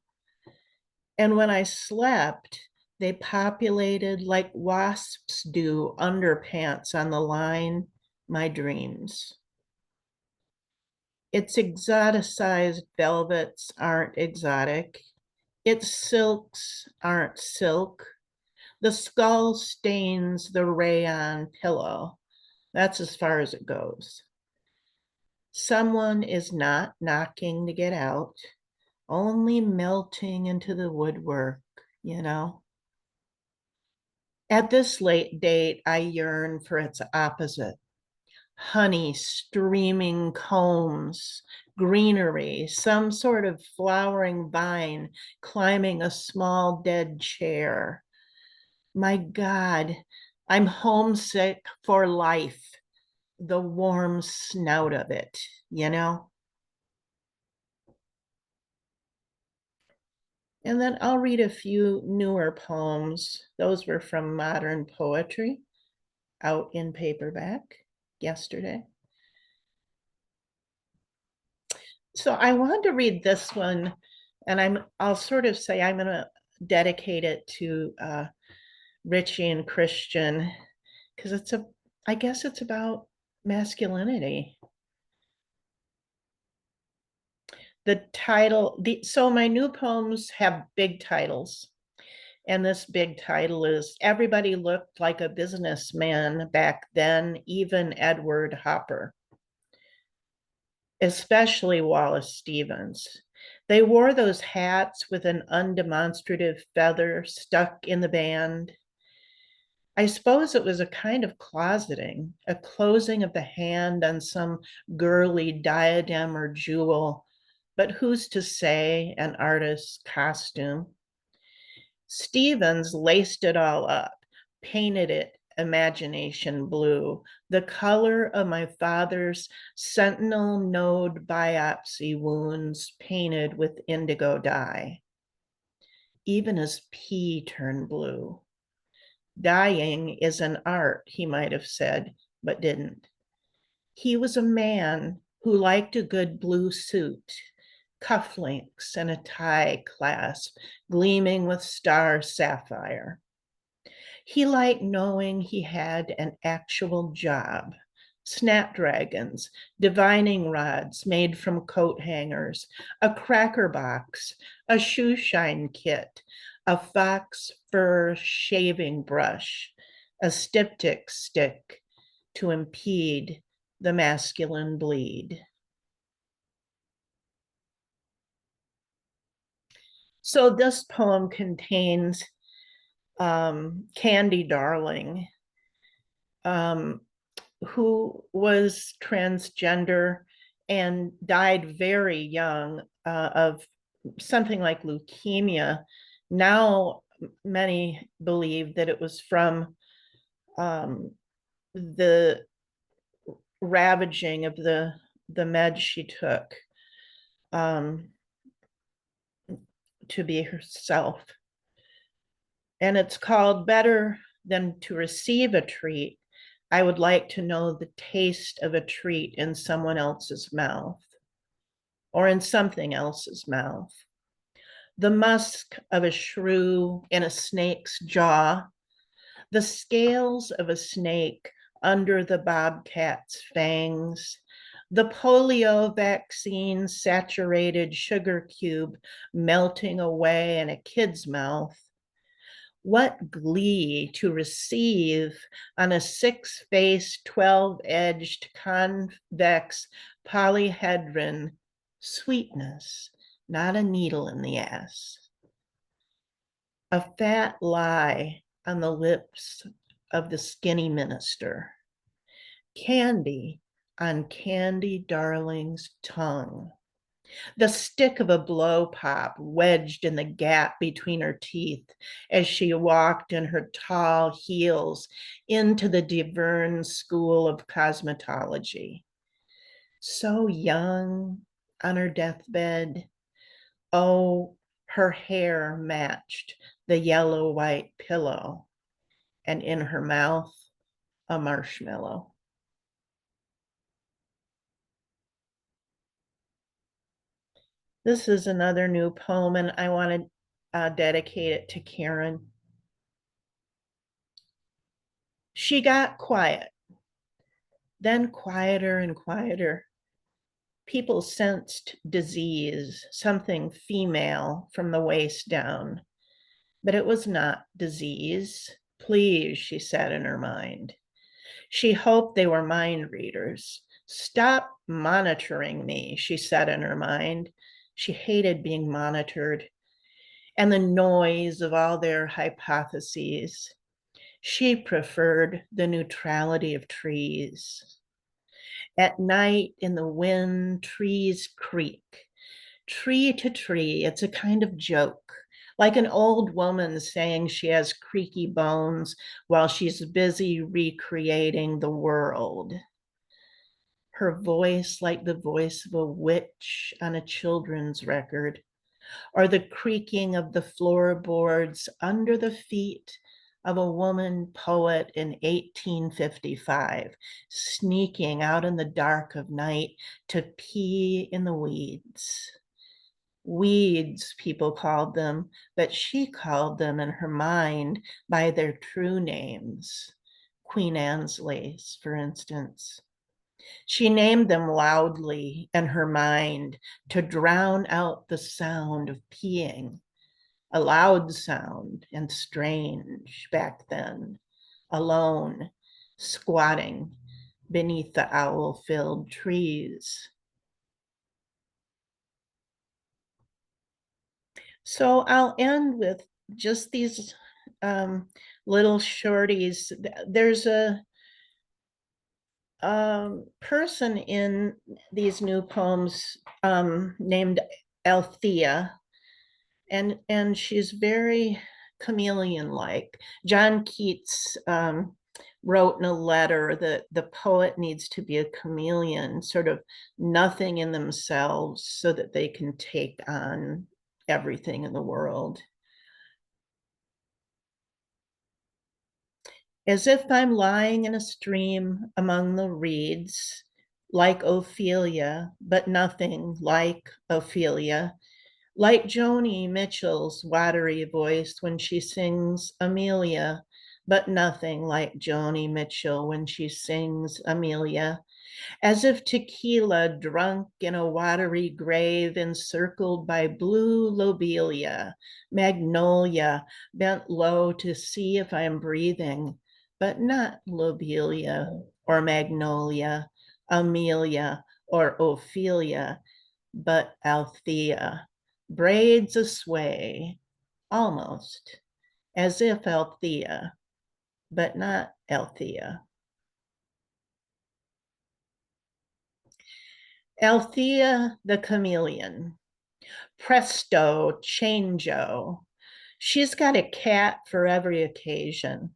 And when I slept, they populated like wasps do underpants on the line, my dreams. Its exoticized velvets aren't exotic. Its silks aren't silk. The skull stains the rayon pillow. That's as far as it goes. Someone is not knocking to get out, only melting into the woodwork, you know. At this late date, I yearn for its opposite. Honey, streaming combs, greenery, some sort of flowering vine climbing a small dead chair. My God, I'm homesick for life, the warm snout of it, you know? And then I'll read a few newer poems. Those were from Modern Poetry, out in paperback yesterday. So I wanted to read this one, and I'll sort of say I'm going to dedicate it to Richie and Christian, because I guess it's about masculinity. The title, so my new poems have big titles. And this big title is Everybody Looked Like a Businessman Back Then, even Edward Hopper, especially Wallace Stevens. They wore those hats with an undemonstrative feather stuck in the band. I suppose it was a kind of closeting, a closing of the hand on some girly diadem or jewel, but who's to say an artist's costume? Stevens laced it all up, painted it imagination blue, the color of my father's sentinel node biopsy wounds painted with indigo dye. Even his pee turned blue. Dying is an art, he might have said, but didn't. He was a man who liked a good blue suit, cufflinks and a tie clasp gleaming with star sapphire. He liked knowing he had an actual job, snapdragons, divining rods made from coat hangers, a cracker box, a shoe shine kit, a fox fur shaving brush, a styptic stick to impede the masculine bleed. So this poem contains Candy Darling, who was transgender and died very young of something like leukemia. Now, many believe that it was from the ravaging of the meds she took to be herself. And it's called Better Than to Receive a Treat. I would like to know the taste of a treat in someone else's mouth or in something else's mouth. The musk of a shrew in a snake's jaw, the scales of a snake under the bobcat's fangs, the polio vaccine saturated sugar cube melting away in a kid's mouth, What glee to receive on a 6-faced, 12-edged, convex polyhedron sweetness, not a needle in the ass. A fat lie on the lips of the skinny minister. Candy on Candy Darling's tongue. The stick of a blow pop wedged in the gap between her teeth as she walked in her tall heels into the DeVerne School of Cosmetology. So young on her deathbed. Oh, her hair matched the yellow-white pillow, and in her mouth, a marshmallow. This is another new poem, and I want to dedicate it to Karen. She got quiet, then quieter and quieter. People sensed disease, something female from the waist down, but it was not disease. Please, she said in her mind. She hoped they were mind readers. Stop monitoring me, she said in her mind. She hated being monitored and the noise of all their hypotheses. She preferred the neutrality of trees. At night in the wind, trees creak. Tree to tree, it's a kind of joke, like an old woman saying she has creaky bones while she's busy recreating the world. Her voice like the voice of a witch on a children's record, or the creaking of the floorboards under the feet of a woman poet in 1855, sneaking out in the dark of night to pee in the weeds. Weeds, people called them, but she called them in her mind by their true names. Queen Anne's lace, for instance. She named them loudly in her mind to drown out the sound of peeing, a loud sound and strange back then, alone, squatting beneath the owl-filled trees. So I'll end with just these little shorties. There's a person in these new poems named Althea, and she's very chameleon-like. John Keats wrote in a letter that the poet needs to be a chameleon, sort of nothing in themselves so that they can take on everything in the world. As if I'm lying in a stream among the reeds, like Ophelia, but nothing like Ophelia, like Joni Mitchell's watery voice when she sings Amelia, but nothing like Joni Mitchell when she sings Amelia, as if tequila drunk in a watery grave encircled by blue lobelia, magnolia bent low to see if I'm breathing, but not lobelia or magnolia, Amelia or Ophelia, but Althea, braids asway, almost as if Althea, but not Althea. Althea the chameleon, presto changeo. She's got a cat for every occasion,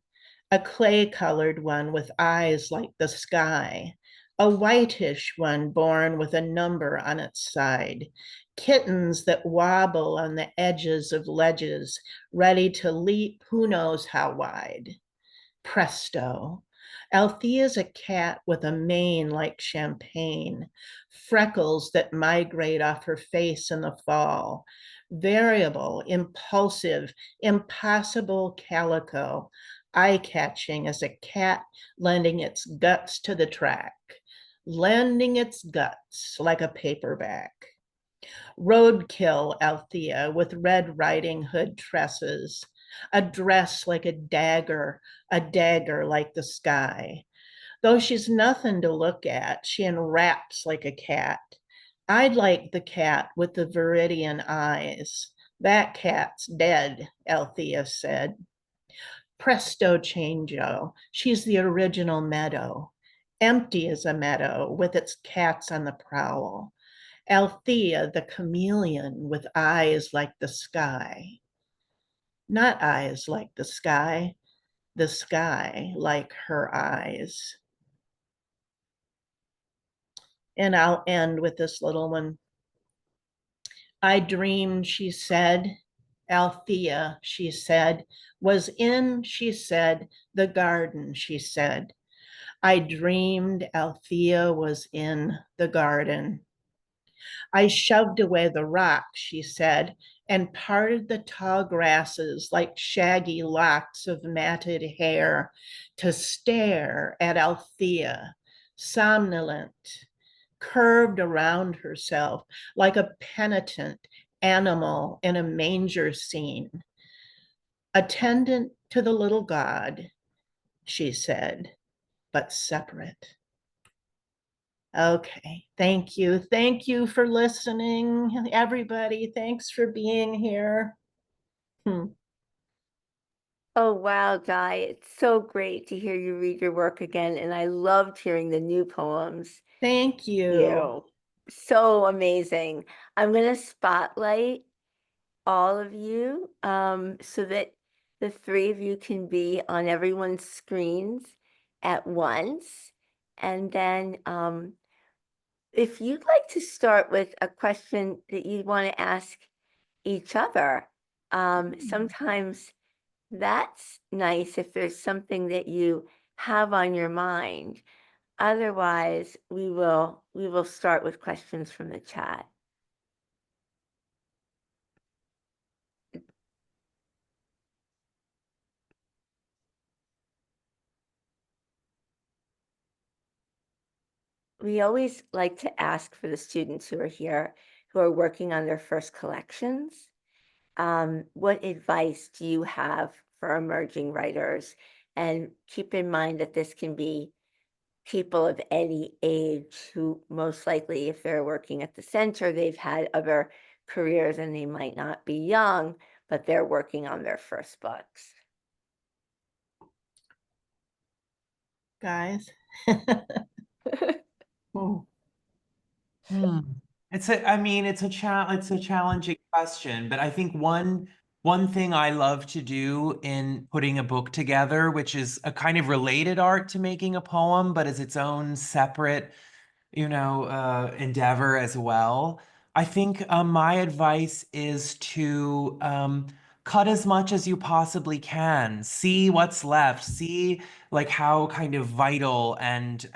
a clay-colored one with eyes like the sky, a whitish one born with a number on its side, kittens that wobble on the edges of ledges, ready to leap who knows how wide. Presto. Althea's a cat with a mane like champagne, freckles that migrate off her face in the fall, variable, impulsive, impossible calico, eye-catching as a cat lending its guts to the track, lending its guts like a paperback. Roadkill Althea with Red Riding Hood tresses, a dress like a dagger like the sky. Though she's nothing to look at, she enwraps like a cat. I'd like the cat with the viridian eyes. That cat's dead, Althea said. Presto changeo, she's the original meadow. Empty as a meadow with its cats on the prowl. Althea, the chameleon with eyes like the sky. Not eyes like the sky like her eyes. And I'll end with this little one. I dreamed, she said, Althea, she said, was in, she said, the garden, she said. I dreamed Althea was in the garden. I shoved away the rock, she said, and parted the tall grasses like shaggy locks of matted hair to stare at Althea, somnolent, curved around herself like a penitent animal in a manger scene. Attendant to the little god, she said, but separate. Okay, thank you. Thank you for listening, everybody. Thanks for being here. Oh, wow, Di, it's so great to hear you read your work again, and I loved hearing the new poems. Thank you. You. So amazing. I'm going to spotlight all of you so that the three of you can be on everyone's screens at once. And then if you'd like to start with a question that you want to ask each other, sometimes that's nice if there's something that you have on your mind. Otherwise, we will start with questions from the chat. We always like to ask for the students who are here, who are working on their first collections, what advice do you have for emerging writers? And keep in mind that this can be people of any age who most likely, if they're working at the center, they've had other careers and they might not be young, but they're working on their first books. Guys. It's a challenging question, but I think one thing I love to do in putting a book together, which is a kind of related art to making a poem, but is its own separate, endeavor as well. I think my advice is to cut as much as you possibly can. See what's left. See like how kind of vital and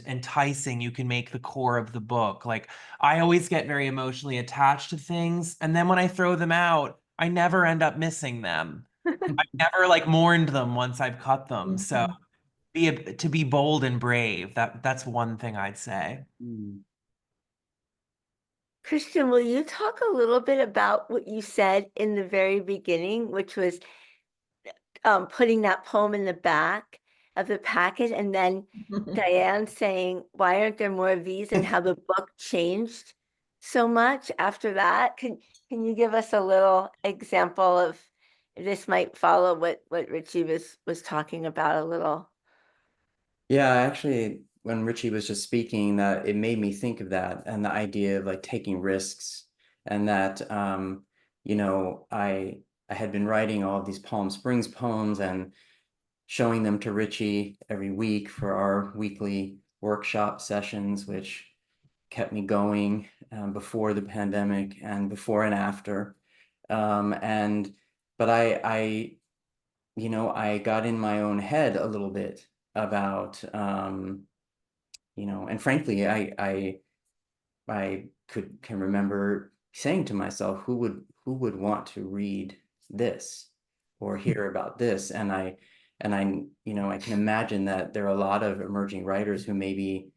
enticing you can make the core of the book. Like I always get very emotionally attached to things, and then when I throw them out, I never end up missing them. I've never like mourned them once I've cut them. So to be bold and brave. That's one thing I'd say. Christian, will you talk a little bit about what you said in the very beginning, which was putting that poem in the back of the packet, and then Diane saying, why aren't there more of these, and how the book changed so much after that? Can you give us a little example of, this might follow what Richie was talking about a little? Yeah, actually, when Richie was just speaking, that it made me think of that and the idea of like taking risks, and that I had been writing all of these Palm Springs poems and showing them to Richie every week for our weekly workshop sessions, which kept me going before the pandemic and before and after. But I got in my own head a little bit about, and frankly, I can remember saying to myself, who would want to read this or hear about this? And I can imagine that there are a lot of emerging writers who maybe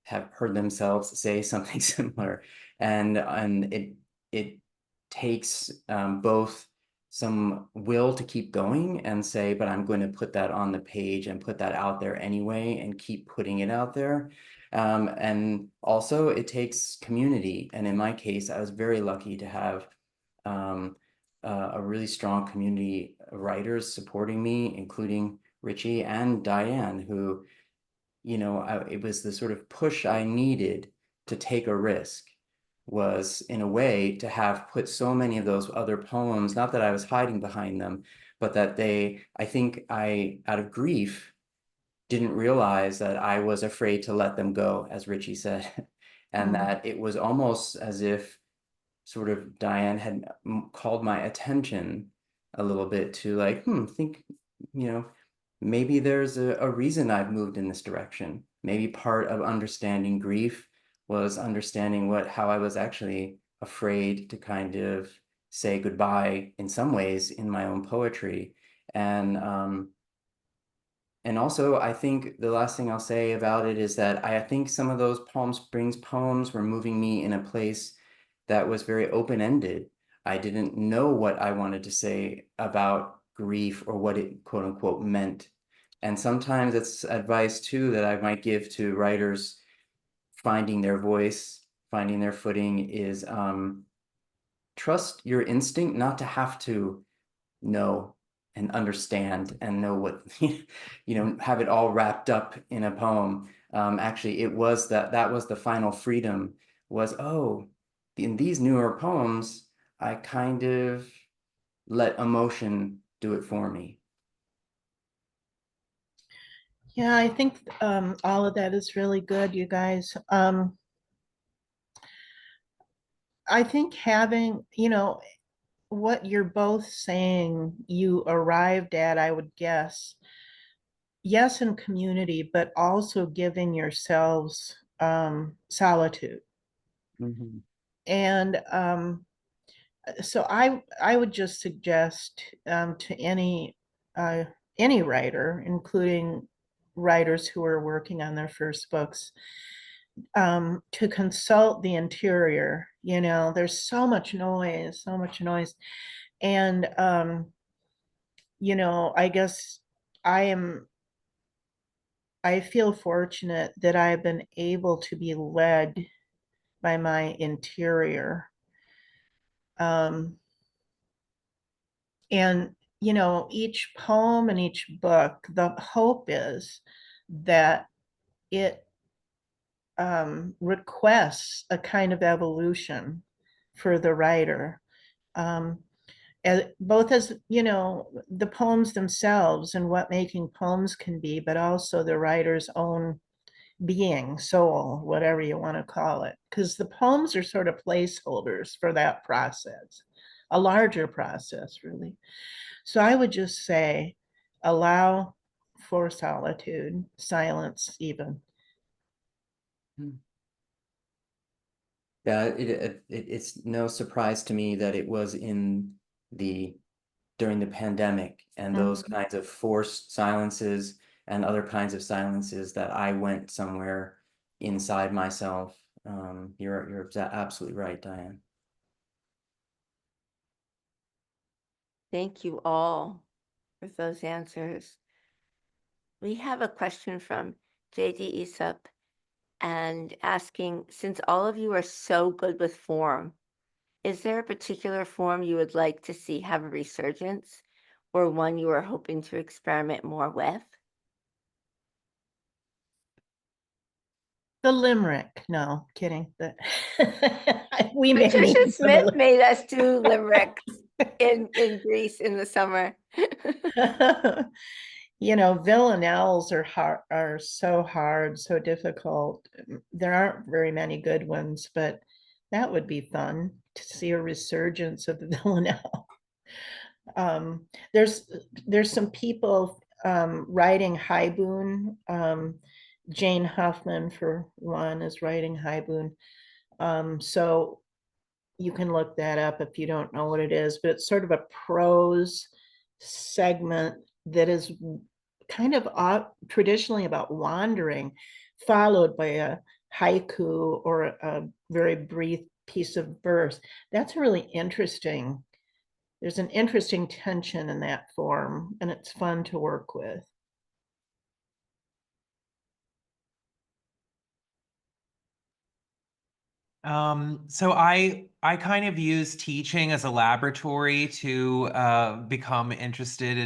have heard themselves say something similar, and it takes both some will to keep going and say, but I'm going to put that on the page and put that out there anyway and keep putting it out there. And also it takes community. And in my case, I was very lucky to have a really strong community of writers supporting me, including Richie and Diane, who, you know, it was the sort of push I needed to take a risk, was in a way to have put so many of those other poems, not that I was hiding behind them, but that I think out of grief, didn't realize that I was afraid to let them go, as Richie said, and that it was almost as if sort of Diane had called my attention a little bit to like, think, you know, maybe there's a reason I've moved in this direction. Maybe part of understanding grief was understanding how I was actually afraid to kind of say goodbye in some ways in my own poetry. And also, I think the last thing I'll say about it is that I think some of those Palm Springs poems were moving me in a place that was very open-ended. I didn't know what I wanted to say about grief or what it quote unquote meant. And sometimes it's advice too that I might give to writers finding their voice, finding their footing is trust your instinct not to have to know and understand and know what, you know, have it all wrapped up in a poem. Actually, it was that was the final freedom was, oh, in these newer poems, I kind of let emotion do it for me. Yeah, I think all of that is really good, you guys. I think having, you know, what you're both saying, you arrived at, I would guess, yes, in community, but also giving yourselves solitude. And so I would just suggest to any writer, including writers who are working on their first books, to consult the interior. You know, there's so much noise, and you know, I guess I feel fortunate that I've been able to be led by my interior. And, you know, each poem and each book, the hope is that it requests a kind of evolution for the writer. Both as, you know, the poems themselves and what making poems can be, but also the writer's own being, soul, whatever you want to call it. Because the poems are sort of placeholders for that process, a larger process, really. So I would just say, allow for solitude, silence even. Yeah, it's no surprise to me that it was during the pandemic and those kinds of forced silences and other kinds of silences that I went somewhere inside myself. You're absolutely right, Diane. Thank you all for those answers. We have a question from J.D. Aesop and asking, since all of you are so good with form, is there a particular form you would like to see have a resurgence or one you are hoping to experiment more with? The limerick, no, kidding. We Patricia Smith made us do limericks in Greece in the summer. You know, villanelles are so hard, so difficult. There aren't very many good ones, but that would be fun to see a resurgence of the villanelle. There's some people writing haibun. Jane Hoffman, for one, is writing haibun. So you can look that up if you don't know what it is, but it's sort of a prose segment that is kind of traditionally about wandering, followed by a haiku or a very brief piece of verse. That's really interesting There's an interesting tension in that form, and it's fun to work with. So I kind of use teaching as a laboratory to become interested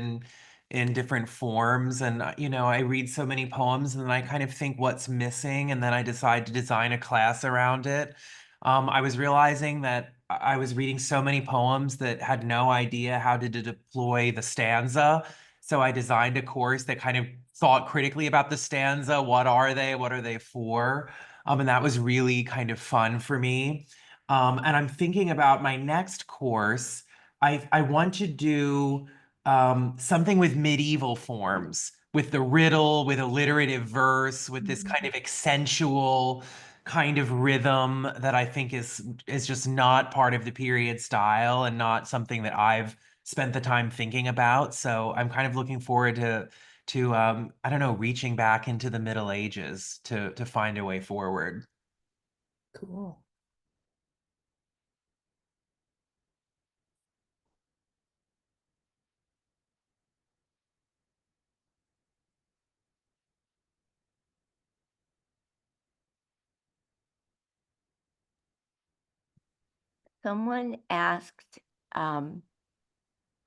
in different forms. And you know, I read so many poems and then I kind of think what's missing, and then I decide to design a class around it. I was realizing that I was reading so many poems that had no idea how to deploy the stanza. So I designed a course that kind of thought critically about the stanza. What are they? What are they for? And that was really kind of fun for me. And I'm thinking about my next course. I want to do something with medieval forms, with the riddle, with alliterative verse, with this kind of accentual kind of rhythm that I think is just not part of the period style and not something that I've spent the time thinking about. So I'm kind of looking forward to I don't know, reaching back into the Middle Ages to find a way forward. Cool. Someone asked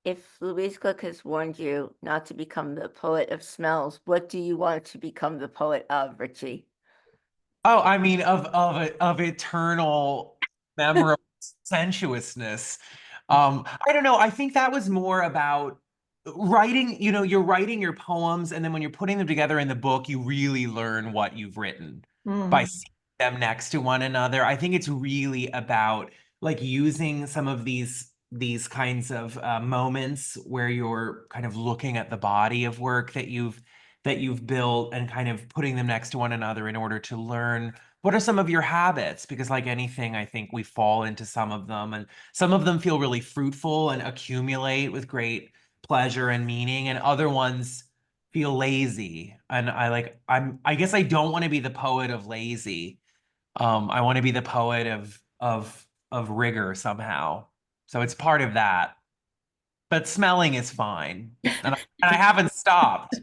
if Louise Gluck has warned you not to become the poet of smells, what do you want to become the poet of, Richie? Oh, I mean, of eternal memorable sensuousness. I don't know. I think that was more about writing. You know, you're writing your poems, and then when you're putting them together in the book, you really learn what you've written by Mm. seeing them next to one another. I think it's really about like using some of these kinds of moments where you're kind of looking at the body of work that you've built and kind of putting them next to one another in order to learn what are some of your habits, because like anything, I think we fall into some of them, and some of them feel really fruitful and accumulate with great pleasure and meaning, and other ones feel lazy. And I guess I don't want to be the poet of lazy. I want to be the poet of rigor somehow. So it's part of that. But smelling is fine. And I haven't stopped.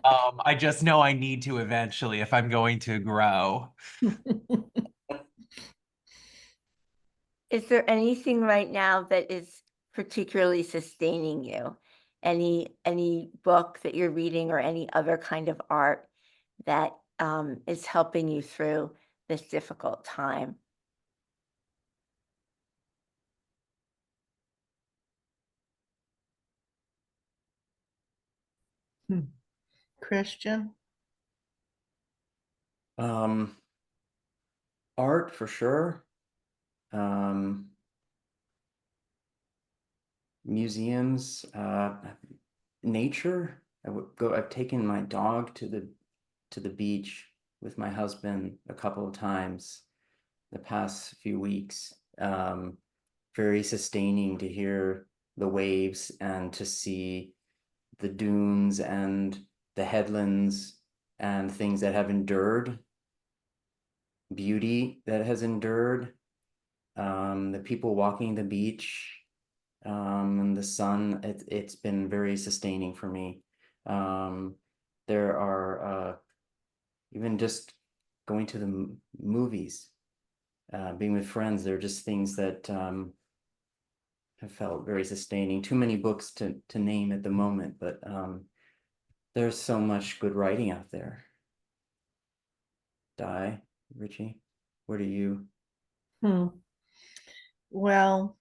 I just know I need to eventually if I'm going to grow. Is there anything right now that is particularly sustaining you? Any book that you're reading or any other kind of art that is helping you through this difficult time? Christian? Art for sure. Museums, nature. I've taken my dog to the beach with my husband a couple of times the past few weeks. Very sustaining to hear the waves and to see the dunes and the headlands and things that have endured, beauty that has endured, the people walking the beach, and the sun. It's been very sustaining for me. There are even just going to the movies, being with friends. They're just things that have felt very sustaining. Too many books to name at the moment, but there's so much good writing out there. Richie, what are you? Well,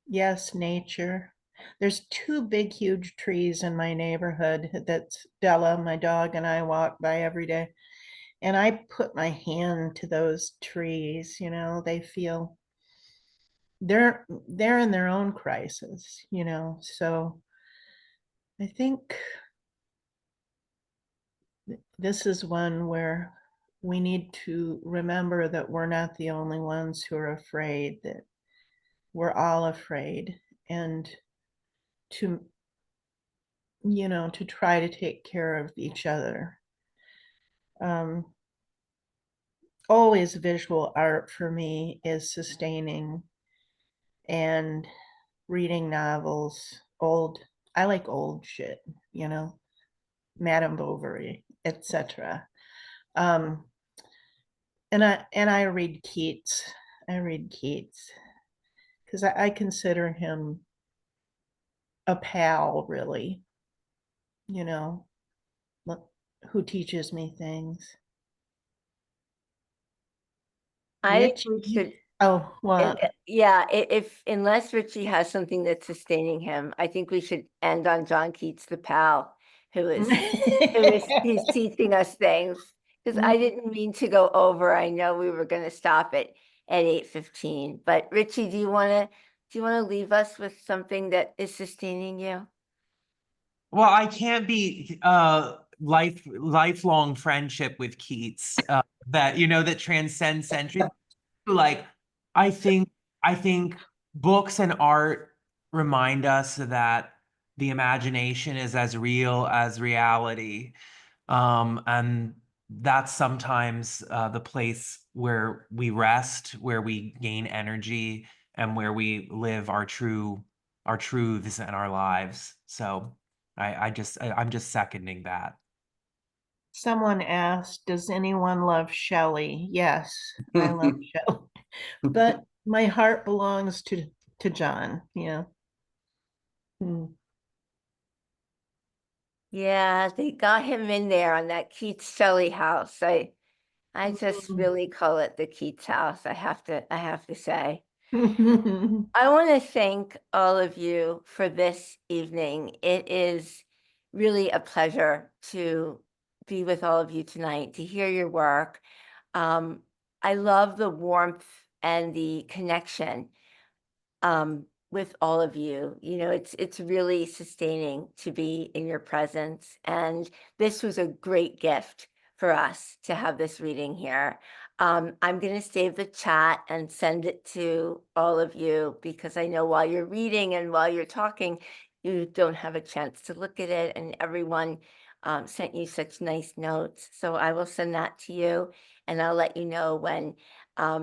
yes, nature. There's two big, huge trees in my neighborhood that Stella, my dog, and I walk by every day. And I put my hand to those trees, you know, they feel they're in their own crisis, you know. So I think this is one where we need to remember that we're not the only ones who are afraid, that we're all afraid, and to, you know, to try to take care of each other. Always visual art for me is sustaining, and reading novels, I like old shit, you know, Madame Bovary, etc. And I read Keats. I read Keats because I consider him a pal, really, you know, who teaches me things. I think we Richie? should, Oh, well, yeah, if unless Richie has something that's sustaining him, I think we should end on John Keats, the pal, he's teaching us things. Because I didn't mean to go over. I know we were going to stop at 8:15. But Richie, do you want to leave us with something that is sustaining you? Well, I can't be lifelong friendship with Keats that that transcends centuries. Like I think books and art remind us that the imagination is as real as reality. And that's sometimes the place where we rest, where we gain energy, and where we live our truths and our lives. So I'm just seconding that. someone asked, does anyone love Shelley? Yes, I love Shelley. But my heart belongs to John. Yeah. Yeah, they got him in there on that Keats Shelley house. I just really call it the Keats house. I have to say. I want to thank all of you for this evening. It is really a pleasure to be with all of you tonight, to hear your work. I love the warmth and the connection with all of you. It's really sustaining to be in your presence. And this was a great gift for us to have this reading here. I'm going to save the chat and send it to all of you because I know while you're reading and while you're talking, you don't have a chance to look at it. And everyone sent you such nice notes. So I will send that to you and I'll let you know when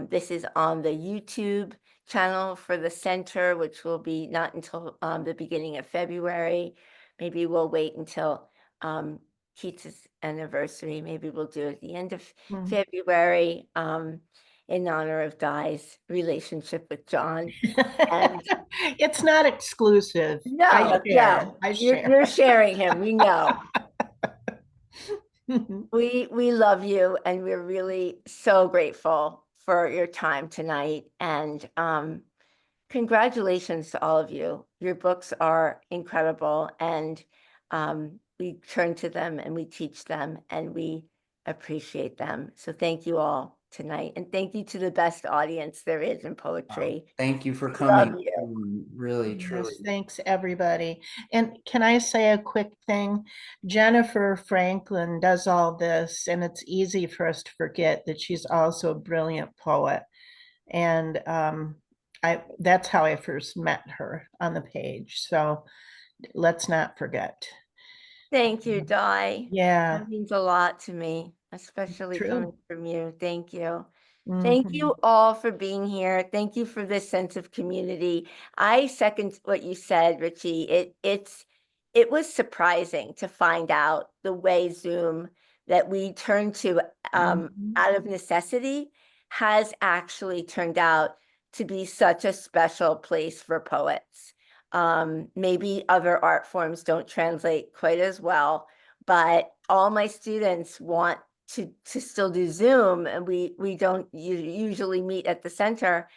this is on the YouTube channel for the center, which will be not until the beginning of February. Maybe we'll wait until Keats' anniversary. Maybe we'll do it at the end of February in honor of Di's relationship with John. And it's not exclusive. no, you're sharing him. We know. We love you, and we're really so grateful for your time tonight. And congratulations to all of you. Your books are incredible, and we turn to them and we teach them and we appreciate them. So thank you all tonight, and thank you to the best audience there is in poetry. Thank you for Love coming. you. Really, Yes, truly. thanks everybody. And can I say a quick thing? Jennifer Franklin does all this, and it's easy for us to forget that she's also a brilliant poet. And that's how I first met her on the page. So let's not forget. Thank you, Di. Yeah. That means a lot to me, especially True. coming from you. Thank you. Thank you all for being here. Thank you for this sense of community. I second what you said, Richie. It was surprising to find out the way Zoom that we turned to out of necessity has actually turned out to be such a special place for poets. Maybe other art forms don't translate quite as well, but all my students want to still do Zoom, and we don't usually meet at the center.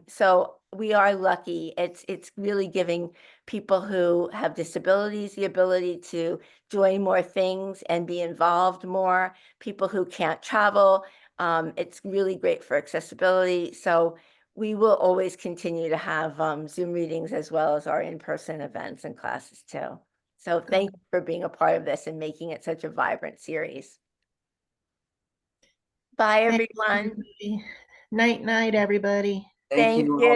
So we are lucky. It's really giving people who have disabilities the ability to join more things and be involved more, people who can't travel. It's really great for accessibility. So we will always continue to have Zoom readings as well as our in-person events and classes too. So thank you for being a part of this and making it such a vibrant series. Bye, everyone. Night, night, everybody. Thank you all. you.